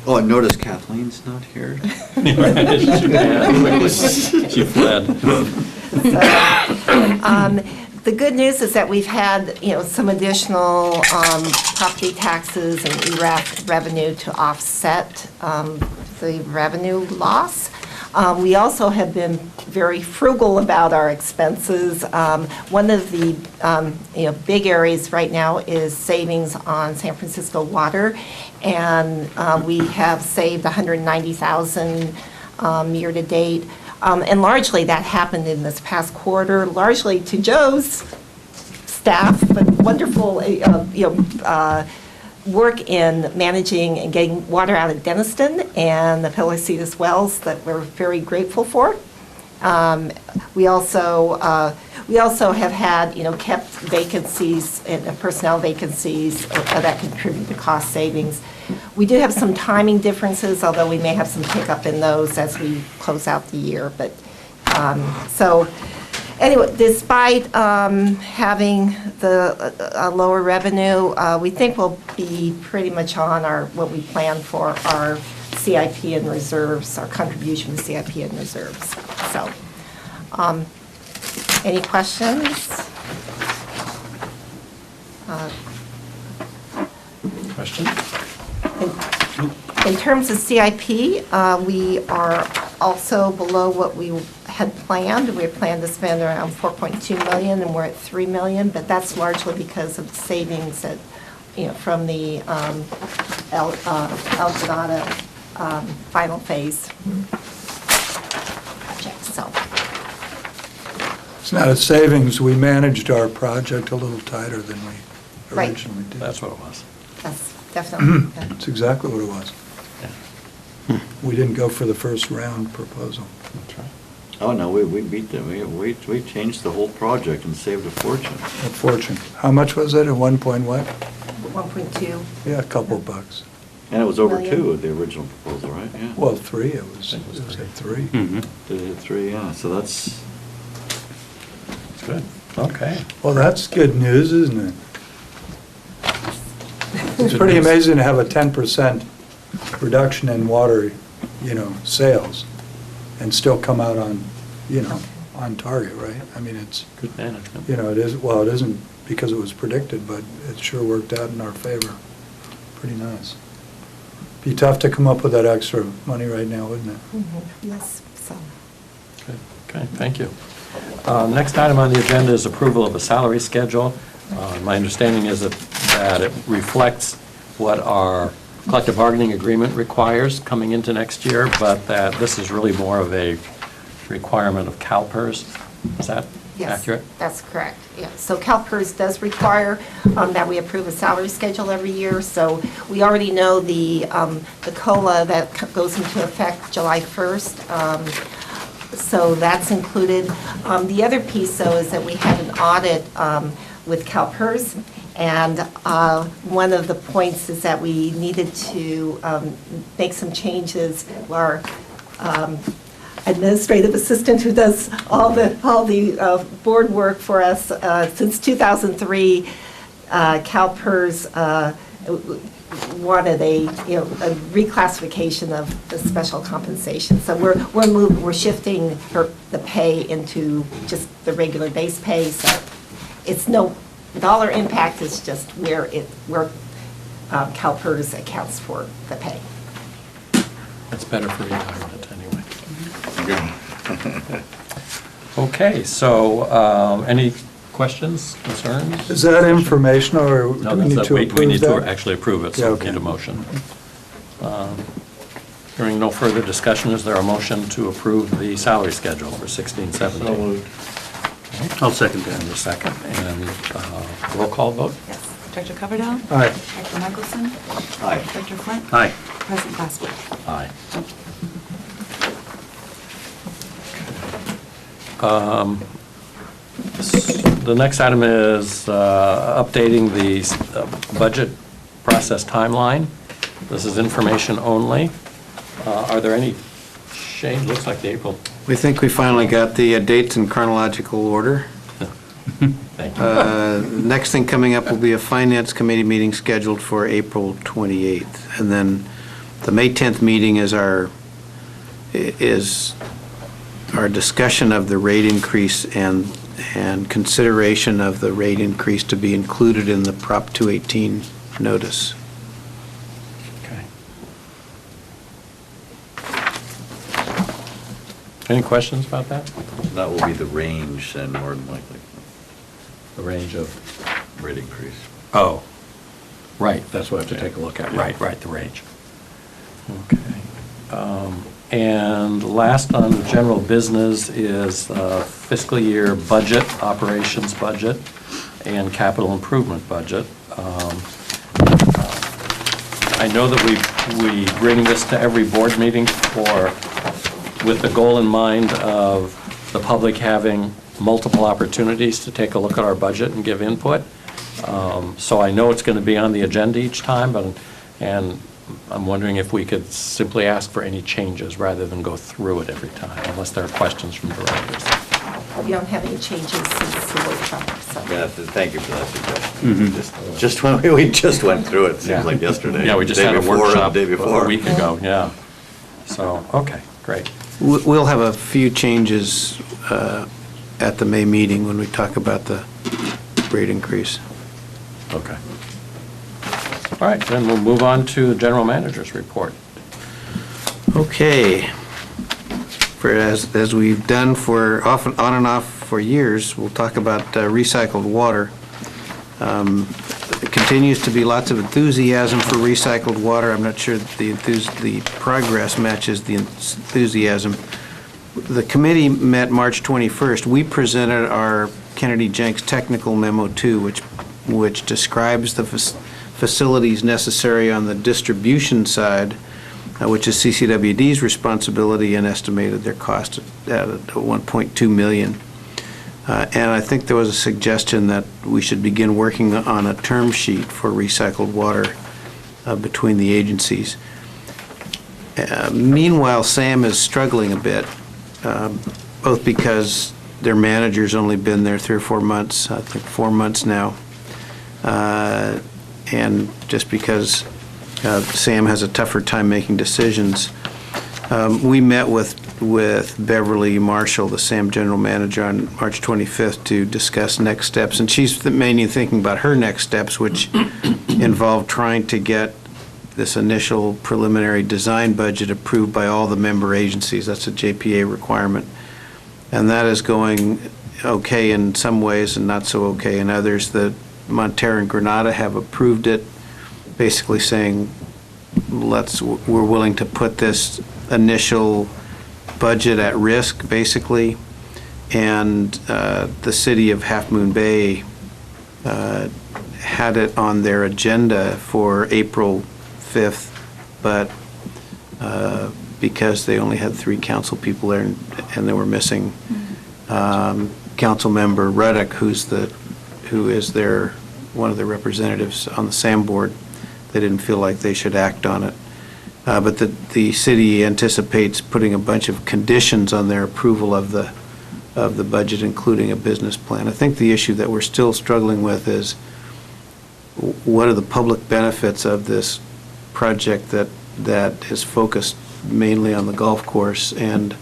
Oh, and notice Kathleen's not here. She fled. the good news is that we've had, you know, some additional property taxes and ERAF revenue to offset the revenue loss. We also have been very frugal about our expenses. One of the you know, big areas right now is savings on San Francisco water, and we have saved $190,000 year to date. And largely that happened in this past quarter, largely to Joe's staff, but wonderful you know, work in managing and getting water out of Denniston and the Palacitas wells that we're very grateful for. We also have had, you know, kept vacancies and personnel vacancies that contribute to cost savings. We do have some timing differences, although we may have some pickup in those as we close out the year. But so anyway, despite having the lower revenue, we think we'll be pretty much on what we planned for our CIP and reserves, our contribution to CIP and reserves. So, any questions? Question? In terms of CIP, we are also below what we had planned. We had planned to spend around $4.2 million, and we're at $3 million, but that's largely because of savings that, you know, from the El Dorado final phase project. So It's not a savings, we managed our project a little tighter than we Right. originally did. That's what it was. that's definitely. That's exactly what it was. Yeah. We didn't go for the first round proposal. That's right. Oh, no, we beat them. We changed the whole project and saved a fortune. A fortune. How much was it, at 1 point what? 1.2. Yeah, a couple bucks. And it was over Million. 2 of the original proposal, right? Yeah. Well, 3, it was It was at 3. Did it 3, yeah, so that's, That's good. Okay. Well, that's good news, isn't it? It's pretty amazing to have a 10% reduction in water, you know, sales, and still come out on, you know, on target, right? I mean, it's, Good management. you know, it is, well, it isn't because it was predicted, but it sure worked out in our favor. Pretty nice. Be tough to come up with that extra money right now, wouldn't it? Yes, so. Good. Okay, thank you. Next item on the agenda is approval of a salary schedule. My understanding is that it reflects what our collective bargaining agreement requires coming into next year, but that this is really more of a requirement of CalPERS. Is that accurate? Yes, that's correct, yeah. So CalPERS does require that we approve a salary schedule every year, so we already know the COLA that goes into effect July 1st, so that's included. The other piece, though, is that we had an audit with CalPERS, and one of the points is that we needed to make some changes. Our administrative assistant, who does all the board work for us since 2003, CalPERS wanted a reclassification of the special compensation. So we're shifting the pay into just the regular base pay. So it's no dollar impact. It's just where CalPERS accounts for the pay. It's better for retirement anyway. Okay, so any questions, concerns? Is that informational, or No, do we need that's to we approve need to that? actually approve it, Yeah, so we okay. need a motion. Hearing no further discussion, is there a motion to approve the salary schedule for 16, 17? I'll second And that. a second, and roll call vote? Yes. Director Coverdell? Aye. Director Michelson? Aye. Director Flint? Aye. President Glassberg? Aye. The next item is updating the budget process timeline. This is information only. Are there any change? Looks like the April. We think we finally got the dates in chronological order. Thank you. Next thing coming up will be a Finance Committee meeting scheduled for April 28th. And then the May 10th meeting is our discussion of the rate increase and consideration of the rate increase to be included in the Prop 218 notice. Okay. Any questions about that? That will be the range then, more than likely, The range of? rate increase. Oh, right, that's what I have to take a look at. Right, the range. Okay. And last on general business is fiscal year budget, operations budget, and capital improvement budget. I know that we bring this to every board meeting with the goal in mind of the public having multiple opportunities to take a look at our budget and give input. So I know it's going to be on the agenda each time, and I'm wondering if we could simply ask for any changes rather than go through it every time, unless there are questions from directors. We don't have any changes since the workshop, so. Yeah, thank you for that suggestion. Just when we just went through it, seems like yesterday. Yeah, we just Day had a before, workshop the day a before. week ago, yeah. So, okay, great. We'll have a few changes at the May meeting when we talk about the rate increase. Okay. All right, then we'll move on to the general manager's report. Okay. As we've done for on and off for years, we'll talk about recycled water. There continues to be lots of enthusiasm for recycled water. I'm not sure that the progress matches the enthusiasm. The committee met March 21st. We presented our Kennedy Jenks technical memo too, which describes the facilities necessary on the distribution side, which is CCWD's responsibility, and estimated their cost at $1.2 million. And I think there was a suggestion that we should begin working on a term sheet for recycled water between the agencies. Meanwhile, SAM is struggling a bit, both because their manager's only been there 3 or 4 months, I think 4 months now, and just because Sam has a tougher time making decisions. We met with Beverly Marshall, the SAM general manager, on March 25th to discuss next steps, and she's mainly thinking about her next steps, which involve trying to get this initial preliminary design budget approved by all the member agencies. That's a JPA requirement. And that is going okay in some ways and not so okay in others. The Montero and Granada have approved it, basically saying, we're willing to put this initial budget at risk, basically. And the city of Half Moon Bay had it on their agenda for April 5th, but because they only had 3 council people there and they were missing council member Ruddock, who is one of the representatives on the SAM board, they didn't feel like they should act on it. But the city anticipates putting a bunch of conditions on their approval of the budget, including a business plan. I think the issue that we're still struggling with is what are the public benefits of this project that is focused mainly on the golf course, and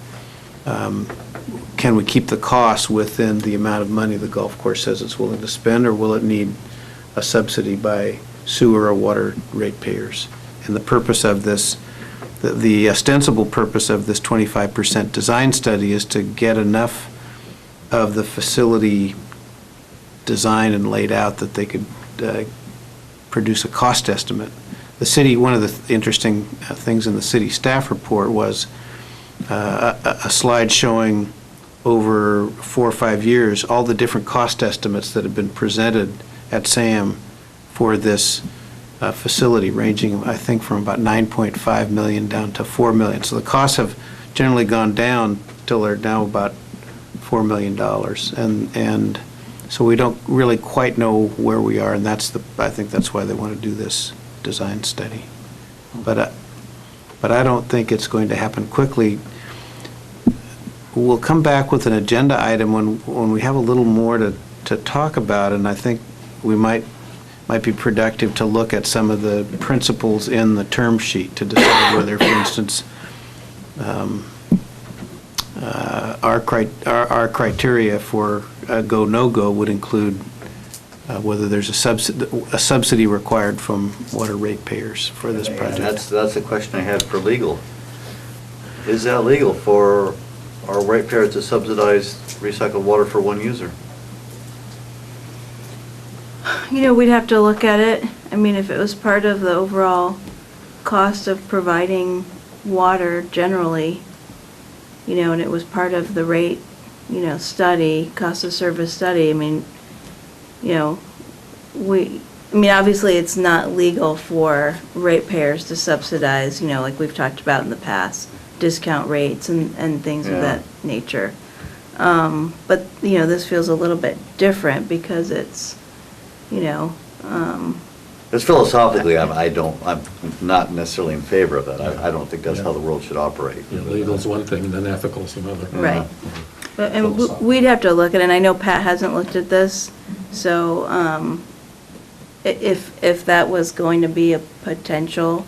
can we keep the costs within the amount of money the golf course says it's willing to spend, or will it need a subsidy by sewer or water ratepayers? And the purpose of this, the ostensible purpose of this 25% design study is to get enough of the facility designed and laid out that they could produce a cost estimate. The city, one of the interesting things in the city staff report was a slide showing over 4 or 5 years all the different cost estimates that have been presented at SAM for this facility, ranging, I think, from about $9.5 million down to $4 million. So the costs have generally gone down till they're now about $4 million. And so we don't really quite know where we are, and I think that's why they want to do this design study. But I don't think it's going to happen quickly. We'll come back with an agenda item when we have a little more to talk about, and I think we might be productive to look at some of the principles in the term sheet to decide whether, for instance, our criteria for go, no-go would include whether there's a subsidy required from water ratepayers for this project. That's a question I had for legal. Is that legal for our ratepayers to subsidize recycled water for one user? We'd have to look at it. I mean, if it was part of the overall cost of providing water generally, and it was part of the rate, study, cost of service study, I mean, obviously it's not legal for ratepayers to subsidize, like we've talked about in the past, discount rates and things of that nature. But, this feels a little bit different because it's, It's philosophically, I'm not necessarily in favor of that. I don't think that's how the world should operate. Legal's one thing, and then ethical's another. Right. And we'd have to look at it, and I know Pat hasn't looked at this, so if that was going to be a potential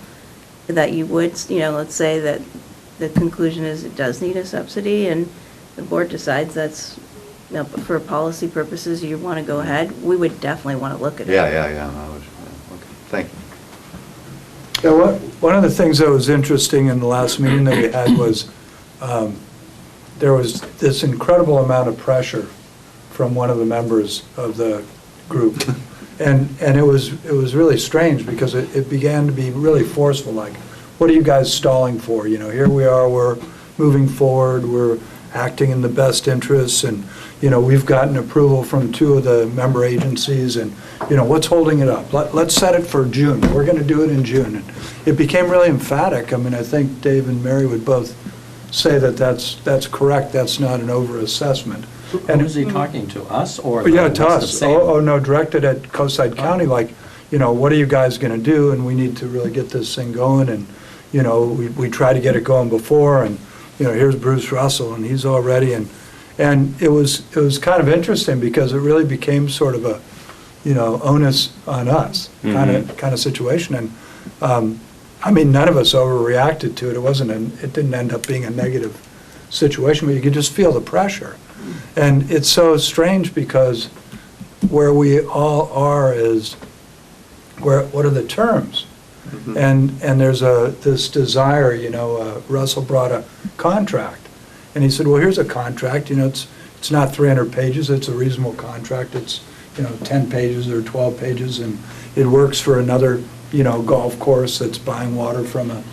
that you would, let's say that the conclusion is it does need a subsidy, and the board decides that's, for policy purposes, you want to go ahead, we would definitely want to look at it. Yeah. Okay, thank you. Yeah, one of the things that was interesting in the last meeting that we had was there was this incredible amount of pressure from one of the members of the group. And it was really strange because it began to be really forceful, like, what are you guys stalling for? Here we are, we're moving forward, we're acting in the best interests, and, we've gotten approval from 2 of the member agencies, and, what's holding it up? Let's set it for June. We're going to do it in June. And it became really emphatic. I mean, I think Dave and Mary would both say that that's correct. That's not an overassessment. And is he talking to us or? Yeah, to us. Oh, no, directed at Coastside County, like, what are you guys going to do? And we need to really get this thing going. And, we try to get it going before. And, here's Bruce Russell, and he's all ready. And it was kind of interesting because it really became sort of a, onus on us kind of situation. And, none of us overreacted to it. It didn't end up being a negative situation, but you could just feel the pressure. And it's so strange because where we all are is, what are the terms? And there's this desire, Russell brought a contract. And he said, well, here's a contract, it's not 300 pages, it's a reasonable contract, it's, 10 pages or 12 pages, and it works for another, golf course that's buying water from a,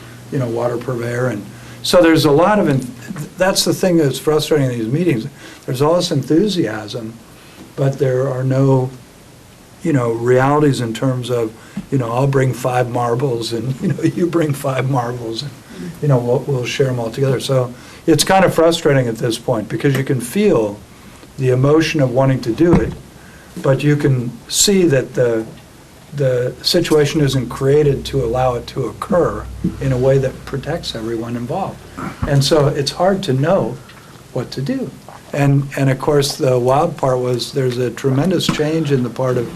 water purveyor. And so there's a lot of, that's the thing that's frustrating in these meetings. There's all this enthusiasm, but there are no, realities in terms of, I'll bring 5 marbles and, you bring 5 marbles and, we'll share them all together. So it's kind of frustrating at this point because you can feel the emotion of wanting to do it, but you can see that the situation isn't created to allow it to occur in a way that protects everyone involved. And so it's hard to know what to do. And of course, the wild part was there's a tremendous change in the part of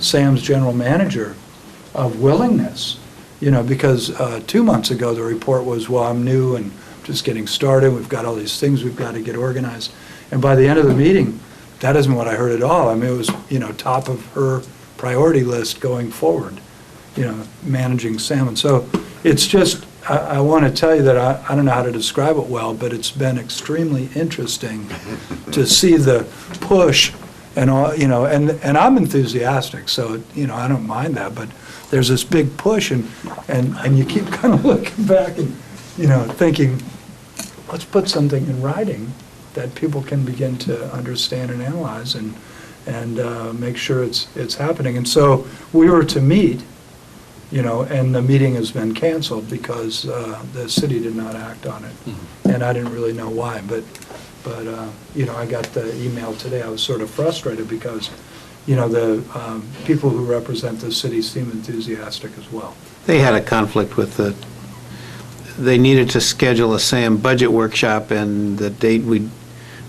Sam's general manager of willingness, because 2 months ago the report was, well, I'm new and just getting started, we've got all these things we've got to get organized. And by the end of the meeting, that isn't what I heard at all. I mean, it was, top of her priority list going forward, managing salmon. So it's just, I want to tell you that I don't know how to describe it well, but it's been extremely interesting to see the push and all, you know, and I'm enthusiastic, so, you know, I don't mind that, but there's this big push and you keep kind of looking back and, you know, thinking, let's put something in writing that people can begin to understand and analyze and make sure it's happening. And so we were to meet, you know, and the meeting has been canceled because the city did not act on it. And I didn't really know why, but you know, I got the email today. I was sort of frustrated because, you know, the people who represent the city seem enthusiastic as well. They had a conflict with they needed to schedule a SAM budget workshop, and the date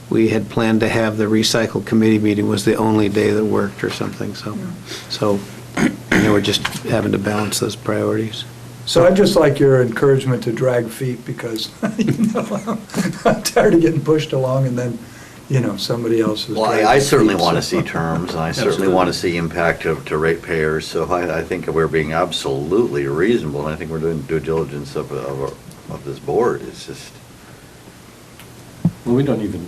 we had planned to have the recycle committee meeting was the only day that worked or something, so they were just having to balance those priorities. So I'd just like your encouragement to drag feet because, you know, I'm tired of getting pushed along and then, you know, somebody else is. Well, dragging I certainly feet, want to so. see terms, and I certainly want to see impact to ratepayers, so I think we're being absolutely reasonable, and I think we're doing due diligence of this board. It's just. Well, we don't even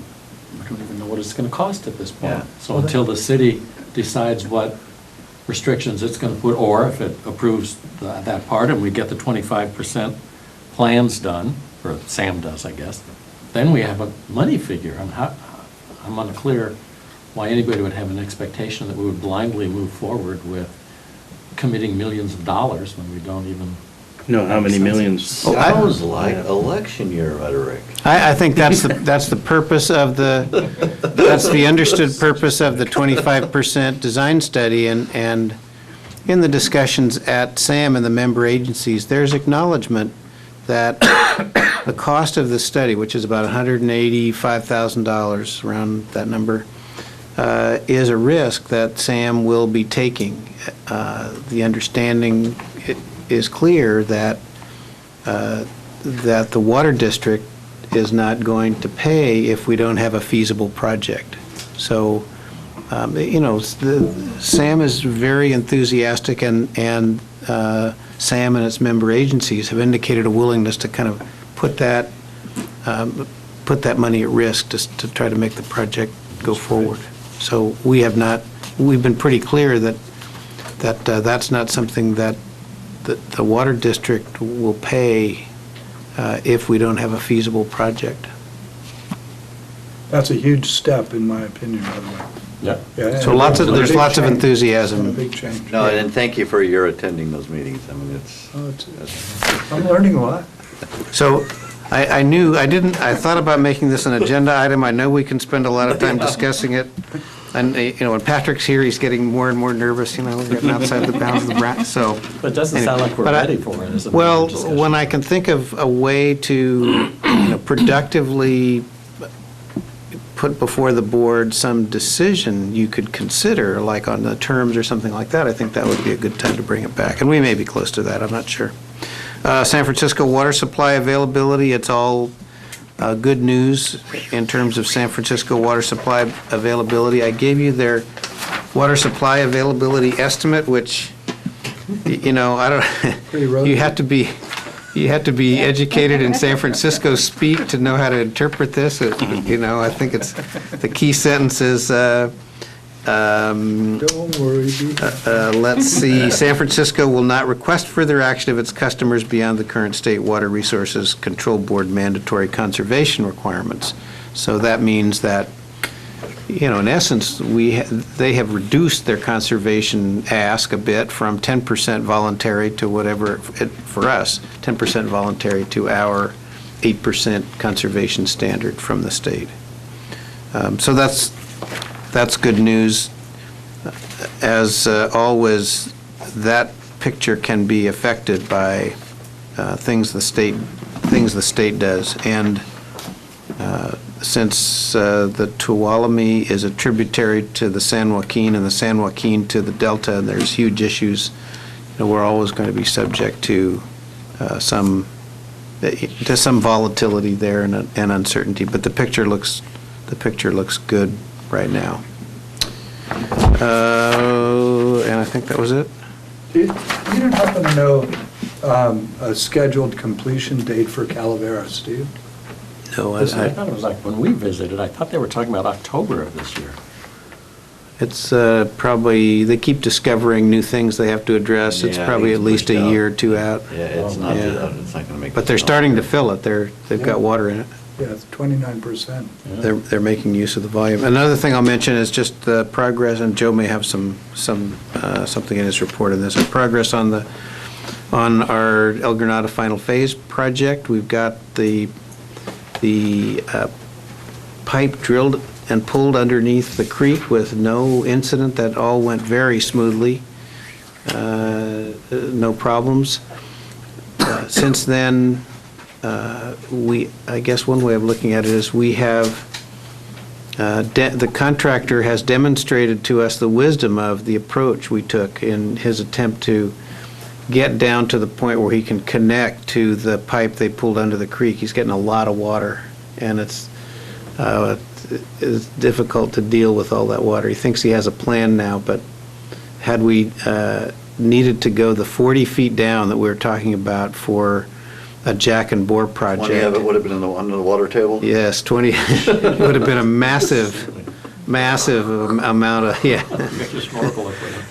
know what it's going to cost at this point. Yeah. So until the city decides what restrictions it's going to put, or if it approves that part and we get the 25% plans done, or Sam does, I guess, then we have a money figure. I'm unclear why anybody would have an expectation that we would blindly move forward with committing millions of dollars when we don't even. No, how many millions? Sounds like election year rhetoric. I think that's the purpose of that's the understood purpose of the 25% design study, and in the discussions at SAM and the member agencies, there's acknowledgement that the cost of the study, which is about $185,000, around that number, is a risk that SAM will be taking. The understanding is clear that the water district is not going to pay if we don't have a feasible project. So, you know, SAM is very enthusiastic, and SAM and its member agencies have indicated a willingness to kind of put that money at risk to try to make the project go forward. So we've been pretty clear that that's not something that the water district will pay if we don't have a feasible project. That's a huge step, in my opinion, by the way. Yeah. Yeah, So and there's big lots of change. enthusiasm. A big change. No, and thank you for your attending those meetings. I mean, I'm learning a lot. So I thought about making this an agenda item. I know we can spend a lot of time discussing it. And, you know, when Patrick's here, he's getting more and more nervous, you know, we're getting outside the bounds of the bracket, so. But it doesn't sound like we're ready for it, is it? Well, when I can think of a way to, you know, productively put before the board some decision you could consider, like on the terms or something like that, I think that would be a good time to bring it back. And we may be close to that, I'm not sure. San Francisco water supply availability, it's all good news in terms of San Francisco water supply availability. I gave you their water supply availability estimate, which, you know, I don't, you have to be educated in San Francisco speak to know how to interpret this. You know, I think it's, the key sentence is, Don't worry, let's see, San Francisco will not request further action of its customers beyond the current State Water Resources Control Board mandatory conservation requirements. So that means that, you know, in essence, they have reduced their conservation ask a bit from 10% voluntary to whatever, for us, 10% voluntary to our 8% conservation standard from the state. So that's good news. As always, that picture can be affected by things the state does. And since the Tuolumne is a tributary to the San Joaquin and the San Joaquin to the Delta, and there's huge issues, you know, we're always going to be subject to some volatility there and uncertainty. But the picture looks good right now. And I think that was it. You don't happen to know A scheduled completion date for Calavera, Steve? No, I thought it was like when we visited, I thought they were talking about October of this year. it's probably, they keep discovering new things they have to address. It's Yeah, I probably think at it's least a pushed out. year or two out. Yeah, it's not, Yeah. it's not gonna make. But they're starting to fill it. They've got water in it. Yeah, it's 29%. They're making use of the volume. Another thing I'll mention is just the progress, and Joe may have something in his report on this, progress on our El Granada Final Phase project. We've got the pipe drilled and pulled underneath the creek with no incident. That all went very smoothly. No problems. Since then, I guess one way of looking at it is we have, the contractor has demonstrated to us the wisdom of the approach we took in his attempt to get down to the point where he can connect to the pipe they pulled under the creek. He's getting a lot of water, and it's difficult to deal with all that water. He thinks he has a plan now, but had we needed to go the 40 feet down that we were talking about for a jack and bore project. 20 of it would have been under the water table? Yes, 20, it would have been a massive amount of,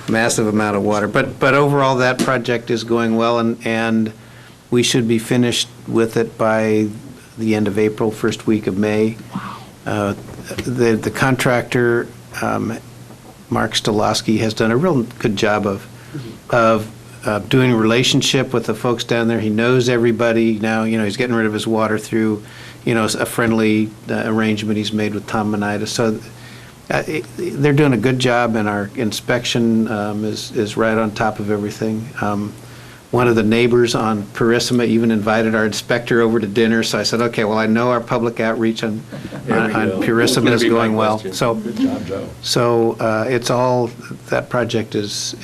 massive amount of water. But overall, that project is going well, and we should be finished with it by the end of April, first week of May. The contractor, Mark Stolowski, has done a real good job of doing a relationship with the folks down there. He knows everybody now. He's getting rid of his water through, a friendly arrangement he's made with Tom Menida. So they're doing a good job, and our inspection is right on top of everything. One of the neighbors on Purissima even invited our inspector over to dinner, so I said, okay, well, I know our public outreach on Purissima is going well. So, good job, Joe. So it's all, that project is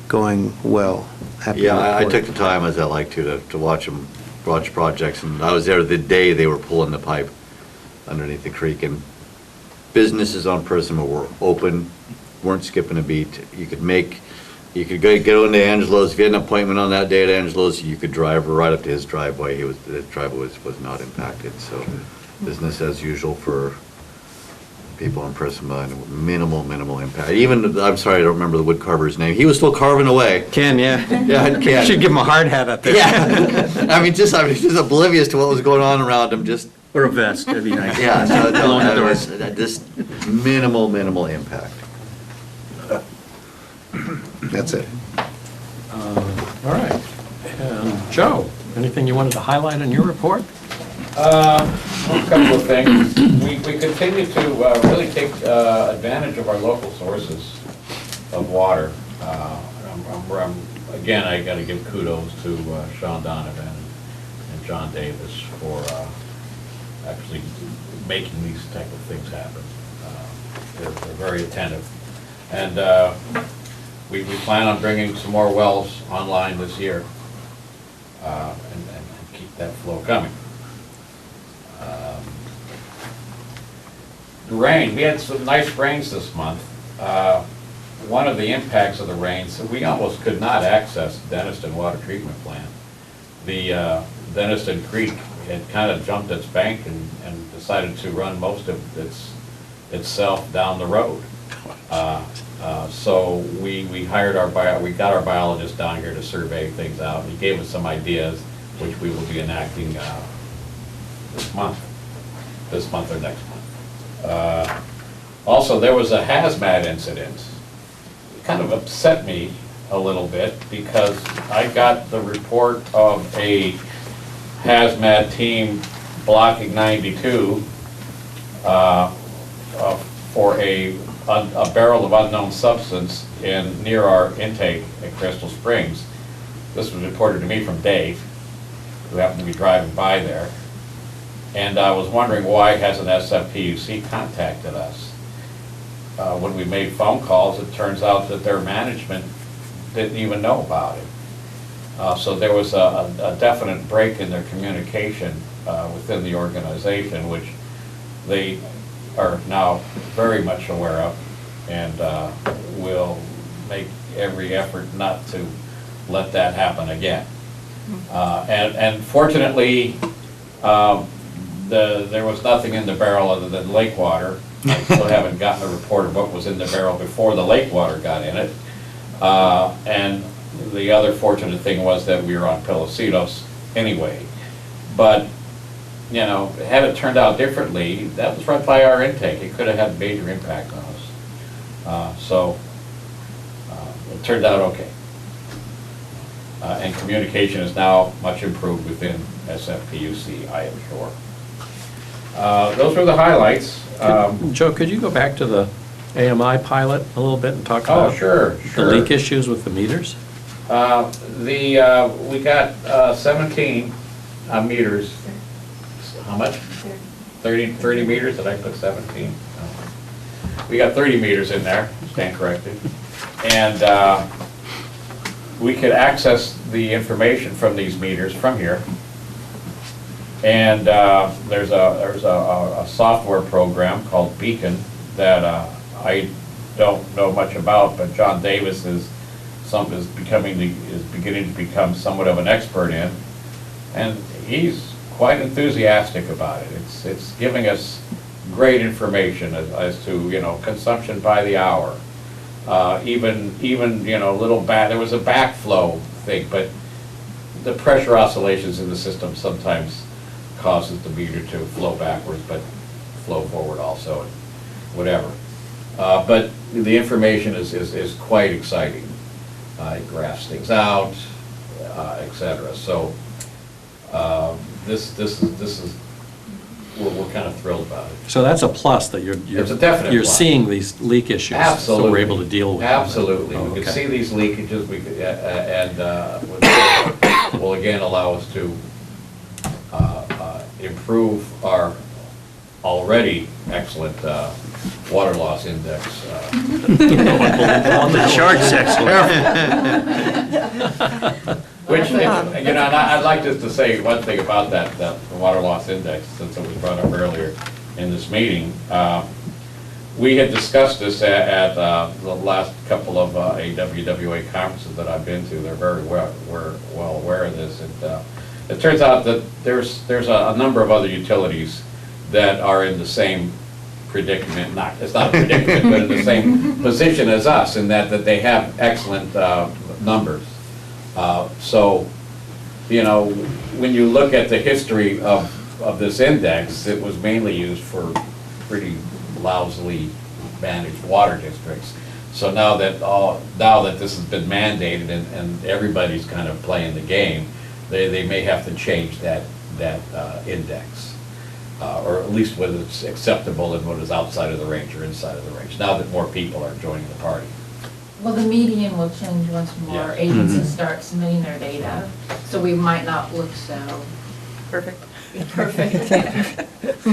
going well. Happy to Yeah, I report. took the time, as I like to watch projects, and I was there the day they were pulling the pipe underneath the creek, and businesses on Purissima were open, weren't skipping a beat. You could go into Angelo's, if you had an appointment on that day at Angelo's, you could drive right up to his driveway. His driveway was not impacted, so business as usual for people in Purissima, and minimal impact. Even, I'm sorry, I don't remember the wood carver's name. He was still carving away. Ken, yeah. Yeah, Ken. Should give him a hard hat up there. Yeah. I mean, just oblivious to what was going on around him, just, Or a vest, that'd be nice. yeah, so Blowing the no, doors. just minimal impact. That's it. All right. And Joe, anything you wanted to highlight in your report? A couple of things. We continue to really take advantage of our local sources of water. Again, I got to give kudos to Sean Donovan and John Davis for actually making these type of things happen. They're very attentive. And we plan on bringing some more wells online this year and keep that flow coming. The rain, we had some nice rains this month. One of the impacts of the rains, we almost could not access Denniston Water Treatment Plant. The Denniston Creek had kind of jumped its bank and decided to run most of itself down the road. So we hired we got our biologist down here to survey things out, and he gave us some ideas, which we will be enacting this month or next month. Also, there was a hazmat incident. It kind of upset me a little bit because I got the report of a hazmat team blocking 92 for a barrel of unknown substance near our intake at Crystal Springs. This was reported to me from Dave, who happened to be driving by there. And I was wondering, why hasn't SFPUC contacted us? When we made phone calls, it turns out that their management didn't even know about it. So there was a definite break in their communication within the organization, which they are now very much aware of, and will make every effort not to let that happen again. And fortunately, there was nothing in the barrel other than lake water. I still haven't gotten a report of what was in the barrel before the lake water got in it. And the other fortunate thing was that we were on Pelocitos anyway. But, you know, had it turned out differently, that was right by our intake. It could have had a major impact on us. So it turned out okay. And communication is now much improved within SFPUC, I am sure. Those were the highlights. Joe, could you go back to the AMI pilot a little bit and talk about sure. the leak issues with the meters? We got 17 meters. How much? 30 meters? Did I put 17? No. We got 30 meters in there, stand corrected. And we could access the information from these meters from here. And there's a software program called Beacon that I don't know much about, but John Davis is beginning to become somewhat of an expert in, and he's quite enthusiastic about it. It's giving us great information as to, you know, consumption by the hour, even you know, there was a backflow thing, but the pressure oscillations in the system sometimes causes the meter to flow backwards, but flow forward also, and whatever. But the information is quite exciting. It graphs things out, etc. So this is we're kind of thrilled about it. So that's a plus that It's a definite you're plus. seeing these leak issues. Absolutely. So we're able to deal with them. Absolutely. Oh, We okay. can see these leakages, and will again allow us to improve our already excellent water loss index. On the charts, excellent. Which, you know, and I'd like just to say one thing about that water loss index, since it was brought up earlier in this meeting. We had discussed this at the last couple of AWWA conferences that I've been to. They're very well aware of this. It turns out that there's a number of other utilities that are in the same predicament. It's not a predicament, but in the same position as us, in that they have excellent numbers. So, you know, when you look at the history of this index, it was mainly used for pretty lousily managed water districts. So now that this has been mandated and everybody's kind of playing the game, they may have to change that index, or at least whether it's acceptable and what is outside of the range or inside of the range. Now that more people are joining the party. Well, the median will change once more Yeah. agencies start submitting their data, so we might not look so Perfect. perfect.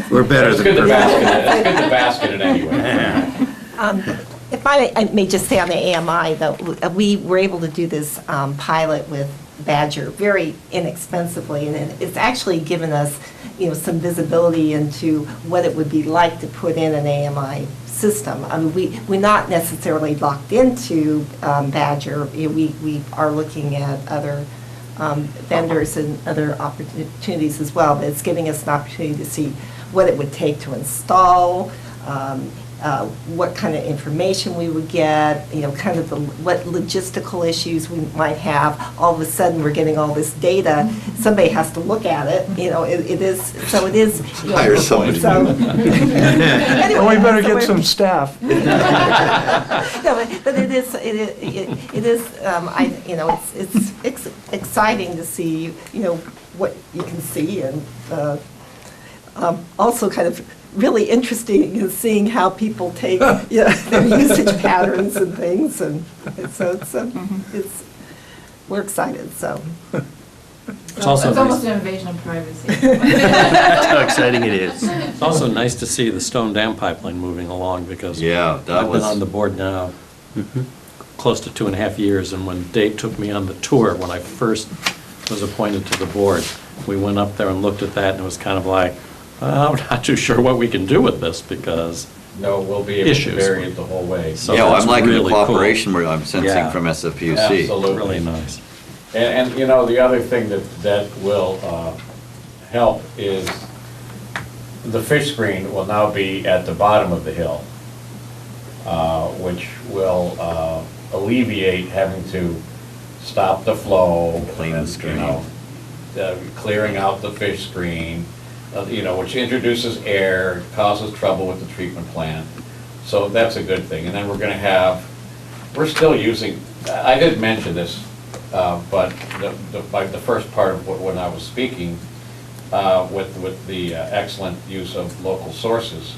We're better It's than good to perfect. basket it anyway. If I may just say on the AMI, though, we were able to do this pilot with Badger very inexpensively, and it's actually given us, you know, some visibility into what it would be like to put in an AMI system. I mean, we're not necessarily locked into Badger. You know, we are looking at other vendors and other opportunities as well, but it's giving us an opportunity to see what it would take to install, what kind of information we would get, you know, kind of what logistical issues we might have. All of a sudden, we're getting all this data. Somebody has to look at it, you know, it is, you know, Hire somebody. so- And we better get some staff. No, but it is, you know, it's exciting to see, you know, what you can see, and also kind of really interesting is seeing how people take, you know, their usage patterns and things, and so it's, we're excited, so. It's also It's nice. almost an invasion of privacy. That's how exciting it is. It's also nice to see the Stone Dam pipeline moving along, because Yeah, that I've been was- on the board now close to 2.5 years, and when Dave took me on the tour, when I first was appointed to the board, we went up there and looked at that, and it was kind of like, I'm not too sure what we can do with this, because No, we'll be able to Issues. vary it the whole way. So Yeah, well, that's I'm liking the really cool. cooperation where I'm sensing Yeah. from SFPUC. Absolutely. really nice. And you know, the other thing that will help is the fish screen will now be at the bottom of the hill, which will alleviate having to stop the flow. Clean the screen. You know, clearing out the fish screen, you know, which introduces air, causes trouble with the treatment plant. So that's a good thing. And then we're still using, I did mention this, but the first part of when I was speaking, with the excellent use of local sources,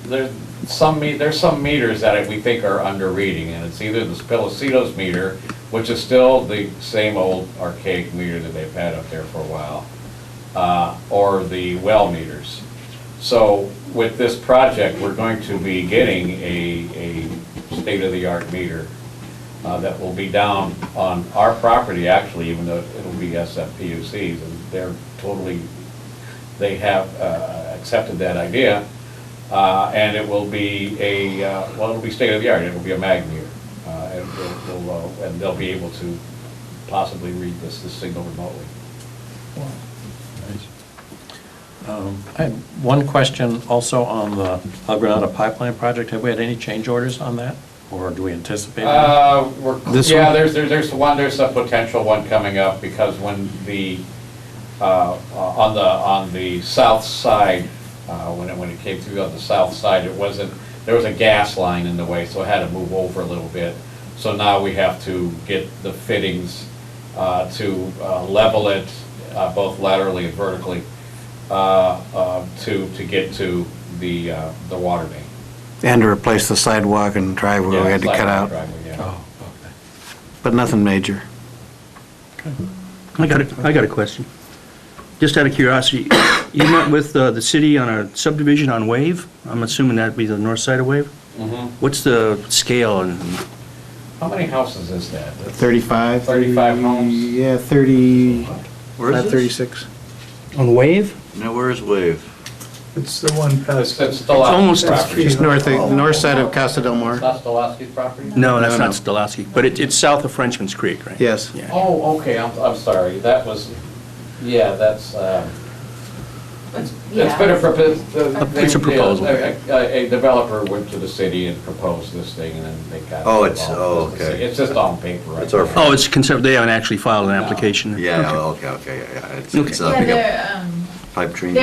there's some meters that we think are under reading, and it's either the Spilicitos meter, which is still the same old archaic meter that they've had up there for a while, or the well meters. So with this project, we're going to be getting a state-of-the-art meter that will be down on our property, actually, even though it'll be SFPUCs, and they have accepted that idea, and it will be it'll be state-of-the-art. It will be a mag meter, and they'll be able to possibly read this signal remotely. I had one question also on the El Granada pipeline project. Have we had any change orders on that, or do we anticipate? There's a potential one coming up, because when the on the south side, when it came through on the south side, there was a gas line in the way, so it had to move over a little bit. So now we have to get the fittings to level it both laterally and vertically to get to the water main. And to replace the sidewalk and driveway we had to cut out, Oh, okay. but nothing major. I got a question. Just out of curiosity, you met with the city on a subdivision on Wave? I'm assuming that'd be the north side of Wave? Mm-hmm. What's the scale and? How many houses is that? 35? 35 homes? Yeah, 30, Where is about this? 36. On Wave? Now, where is Wave? It's the one past. It's still almost- property. Just north side of Casa del Mar. That's Stolowski's property? No, that's No, not Stolowski, but it's south of Frenchman's Creek, right? Yes. Yeah. Oh, okay, I'm sorry, that was, yeah, that's, it's been a proposal. A developer went to the city and proposed this thing, and then they got. involved. okay. It's just on paper, right? It's our- Oh, it's conserved, they haven't actually filed an application? Yeah, Okay. okay, yeah. It's Yeah, like a they're, pipe dream.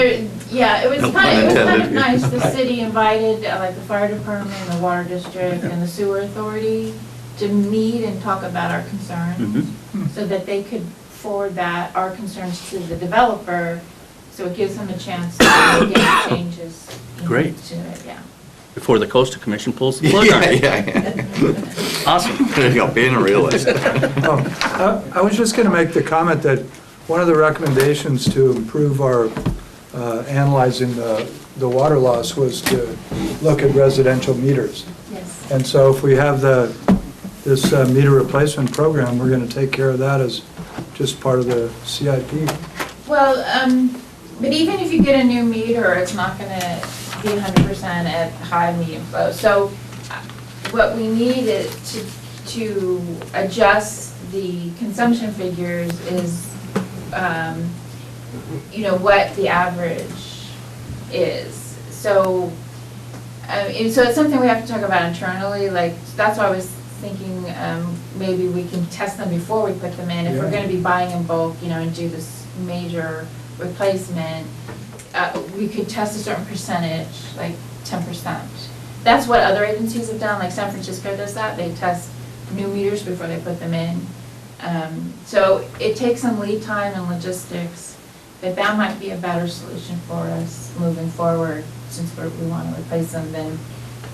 yeah, it was No kind pun of intended. nice. The city invited, like, the fire department, the water district, and the sewer authority to meet and talk about our concerns, so that they could forward our concerns to the developer, so it gives them a chance to make any changes. Great. To it, yeah. Before the Coastal Commission pulls the plug on it. Yeah. Awesome. There you go, being a realist. I was just going to make the comment that one of the recommendations to improve our analyzing the water loss was to look at residential meters. Yes. And so if we have this meter replacement program, we're going to take care of that as just part of the CIP. Well, but even if you get a new meter, it's not gonna be 100% at high, medium flow. So what we need is to adjust the consumption figures is, what the average is. So, so it's something we have to talk about internally, like, that's why I was thinking, maybe we can test them before we put them in. If we're gonna be buying in bulk, and do this major replacement, we could test a certain percentage, like 10%. That's what other agencies have done, like San Francisco does that. They test new meters before they put them in. So it takes some lead time and logistics, but that might be a better solution for us moving forward, since we want to replace them, than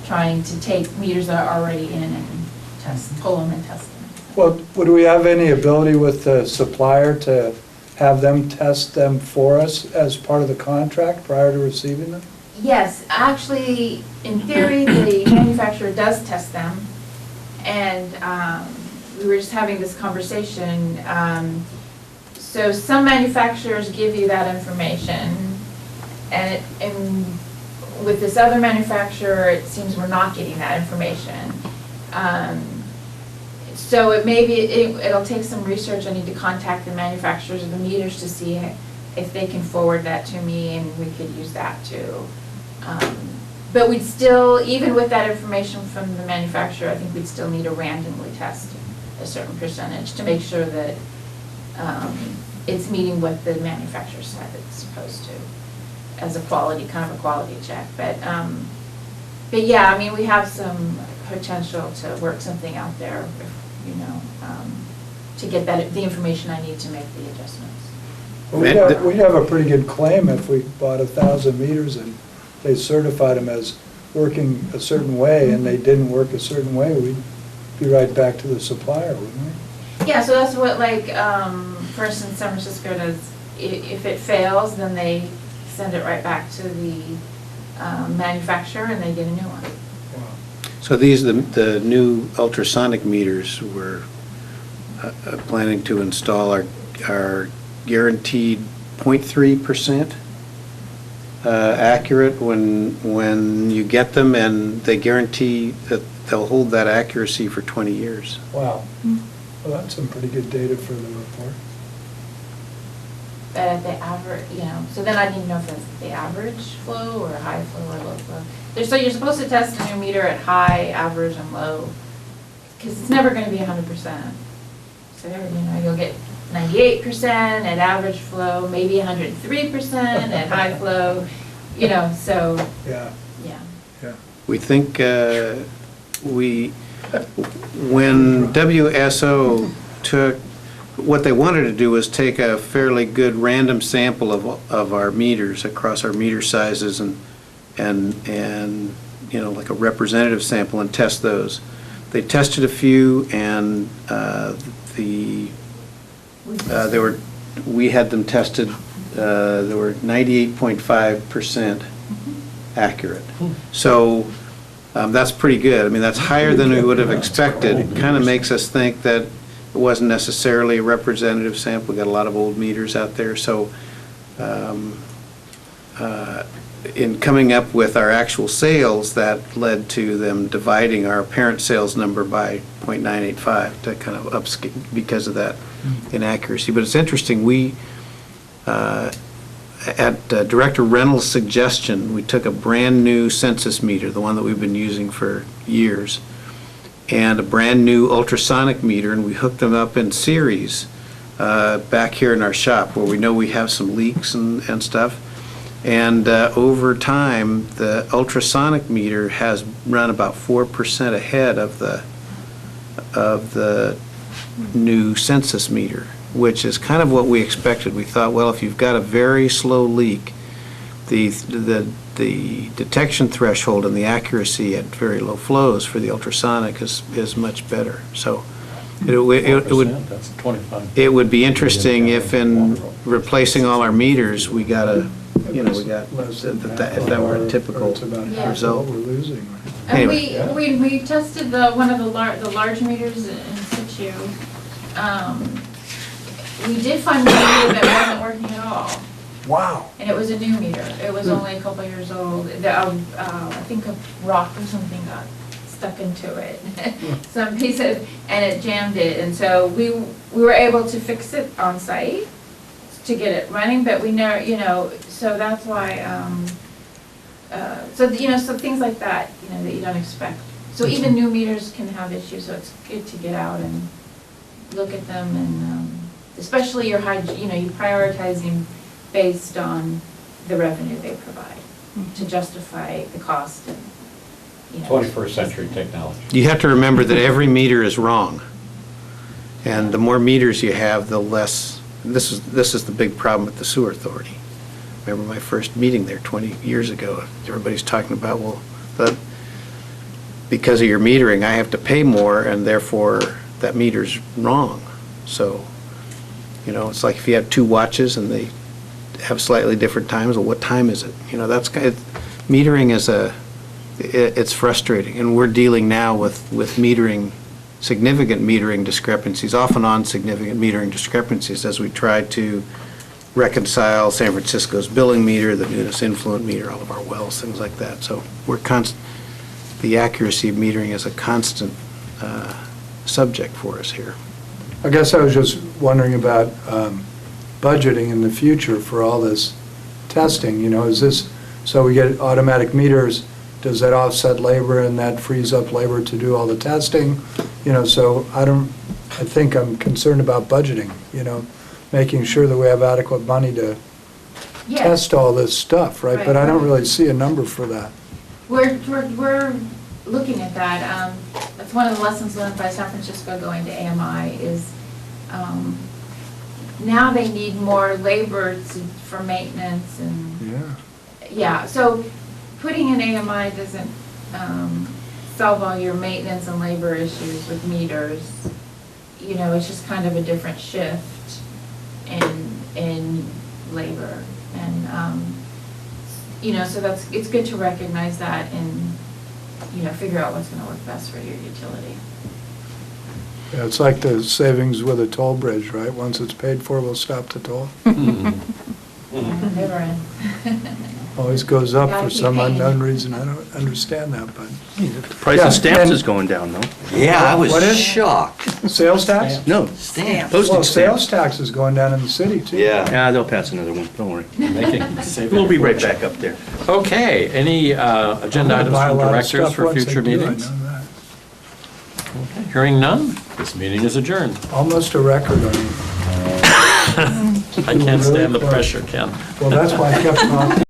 trying to take meters that are already in and pull them and test them. Well, would we have any ability with the supplier to have them test them for us as part of the contract prior to receiving them? Yes, actually, in theory, the manufacturer does test them, and we were just having this conversation. So some manufacturers give you that information, and with this other manufacturer, it seems we're not getting that information. So it'll take some research. I need to contact the manufacturers of the meters to see if they can forward that to me, and we could use that too. But we'd still, even with that information from the manufacturer, I think we'd still need to randomly test a certain percentage to make sure that it's meeting what the manufacturer said it's supposed to, as a quality, kind of a quality check. But yeah, I mean, we have some potential to work something out there, if, to get the information I need to make the adjustments. Well, we'd have a pretty good claim if we bought 1,000 meters and they certified them as working a certain way and they didn't work a certain way, we'd be right back to the supplier, wouldn't we? Yeah, so that's what, like, for instance, San Francisco does. If it fails, then they send it right back to the manufacturer and they get a new one. So these, the new ultrasonic meters we're planning to install are guaranteed 0.3% accurate when you get them, and they guarantee that they'll hold that accuracy for 20 years. Wow. Well, that's some pretty good data for the report. But at the average, so then I need to know if it's the average flow or high flow or low flow. So you're supposed to test a new meter at high, average, and low, because it's never going to be 100%. So you'll get 98% at average flow, maybe 103% at high flow, so. Yeah. Yeah. We think when WSO took, what they wanted to do was take a fairly good random sample of our meters across our meter sizes and like a representative sample and test those. They tested a few, and we had them tested, they were 98.5% accurate. So that's pretty good. I mean, that's higher than we would have expected. Kind of makes us think that it wasn't necessarily a representative sample. We got a lot of old meters out there. So in coming up with our actual sales, that led to them dividing our apparent sales number by 0.985 to kind of upscale because of that inaccuracy. But it's interesting, we, at Director Reynolds' suggestion, we took a brand new census meter, the one that we've been using for years, and a brand new ultrasonic meter, and we hooked them up in series back here in our shop where we know we have some leaks and stuff. And over time, the ultrasonic meter has run about 4% ahead of the new census meter, which is kind of what we expected. We thought, well, if you've got a very slow leak, the detection threshold and the accuracy at very low flows for the ultrasonic is much better. So it would be interesting if in replacing all our meters, we got a if that were a typical result. What we're losing. And Anyway. we tested one of the large meters in situ. We did find one meter that wasn't working at all. Wow. And it was a new meter. It was only a couple years old. I think a rock or something got stuck into it. Some piece of, and it jammed it. And so we were able to fix it on site to get it running, but we never, so that's why, so things like that, that you don't expect. So even new meters can have issues, so it's good to get out and look at them, and especially your you prioritizing based on the revenue they provide to justify the cost and, 21st century technology. You have to remember that every meter is wrong. And the more meters you have, the less, this is the big problem with the sewer authority. Remember my first meeting there 20 years ago, everybody's talking about, well, because of your metering, I have to pay more, and therefore that meter's wrong. So, it's like if you have two watches and they have slightly different times, well, what time is it? That's kind of, metering is it's frustrating, and we're dealing now with significant metering discrepancies, off and on significant metering discrepancies as we try to reconcile San Francisco's billing meter, the Nunes influent meter, all of our wells, things like that. So the accuracy of metering is a constant subject for us here. I guess I was just wondering about budgeting in the future for all this testing, is this, so we get automatic meters, does that offset labor and that frees up labor to do all the testing? So I think I'm concerned about budgeting, making sure that we have adequate money to Yes. test all this stuff, right? But I don't Right. really see a number for that. We're looking at that. That's one of the lessons learned by San Francisco going to AMI is now they need more labor for maintenance and, yeah, so putting in AMI doesn't solve all your maintenance and labor issues with meters. It's just kind of a different shift in labor. And, so it's good to recognize that and, figure out what's going to work best for your utility. Yeah, it's like the savings with a toll bridge, right? Once it's paid for, we'll stop the toll. Never end. Always goes up Gotta for keep some paying. unknown reason. I don't understand that, but. The price Yeah, of stamps and- is going down, though. Yeah, I was What is- shocked. Sales tax? No, Stamps. Well, postage sales stamps. tax is going down in the city, too. Yeah. Yeah, they'll pass another one, don't worry. Saving We'll be a right fortune. back up there. Okay, any agenda I'm gonna items buy a from lot of directors stuff for once they future do, I meetings? know that. Hearing none, this meeting is adjourned. Almost a record on you. I can't stand the pressure, Ken. Well, that's why I kept talking.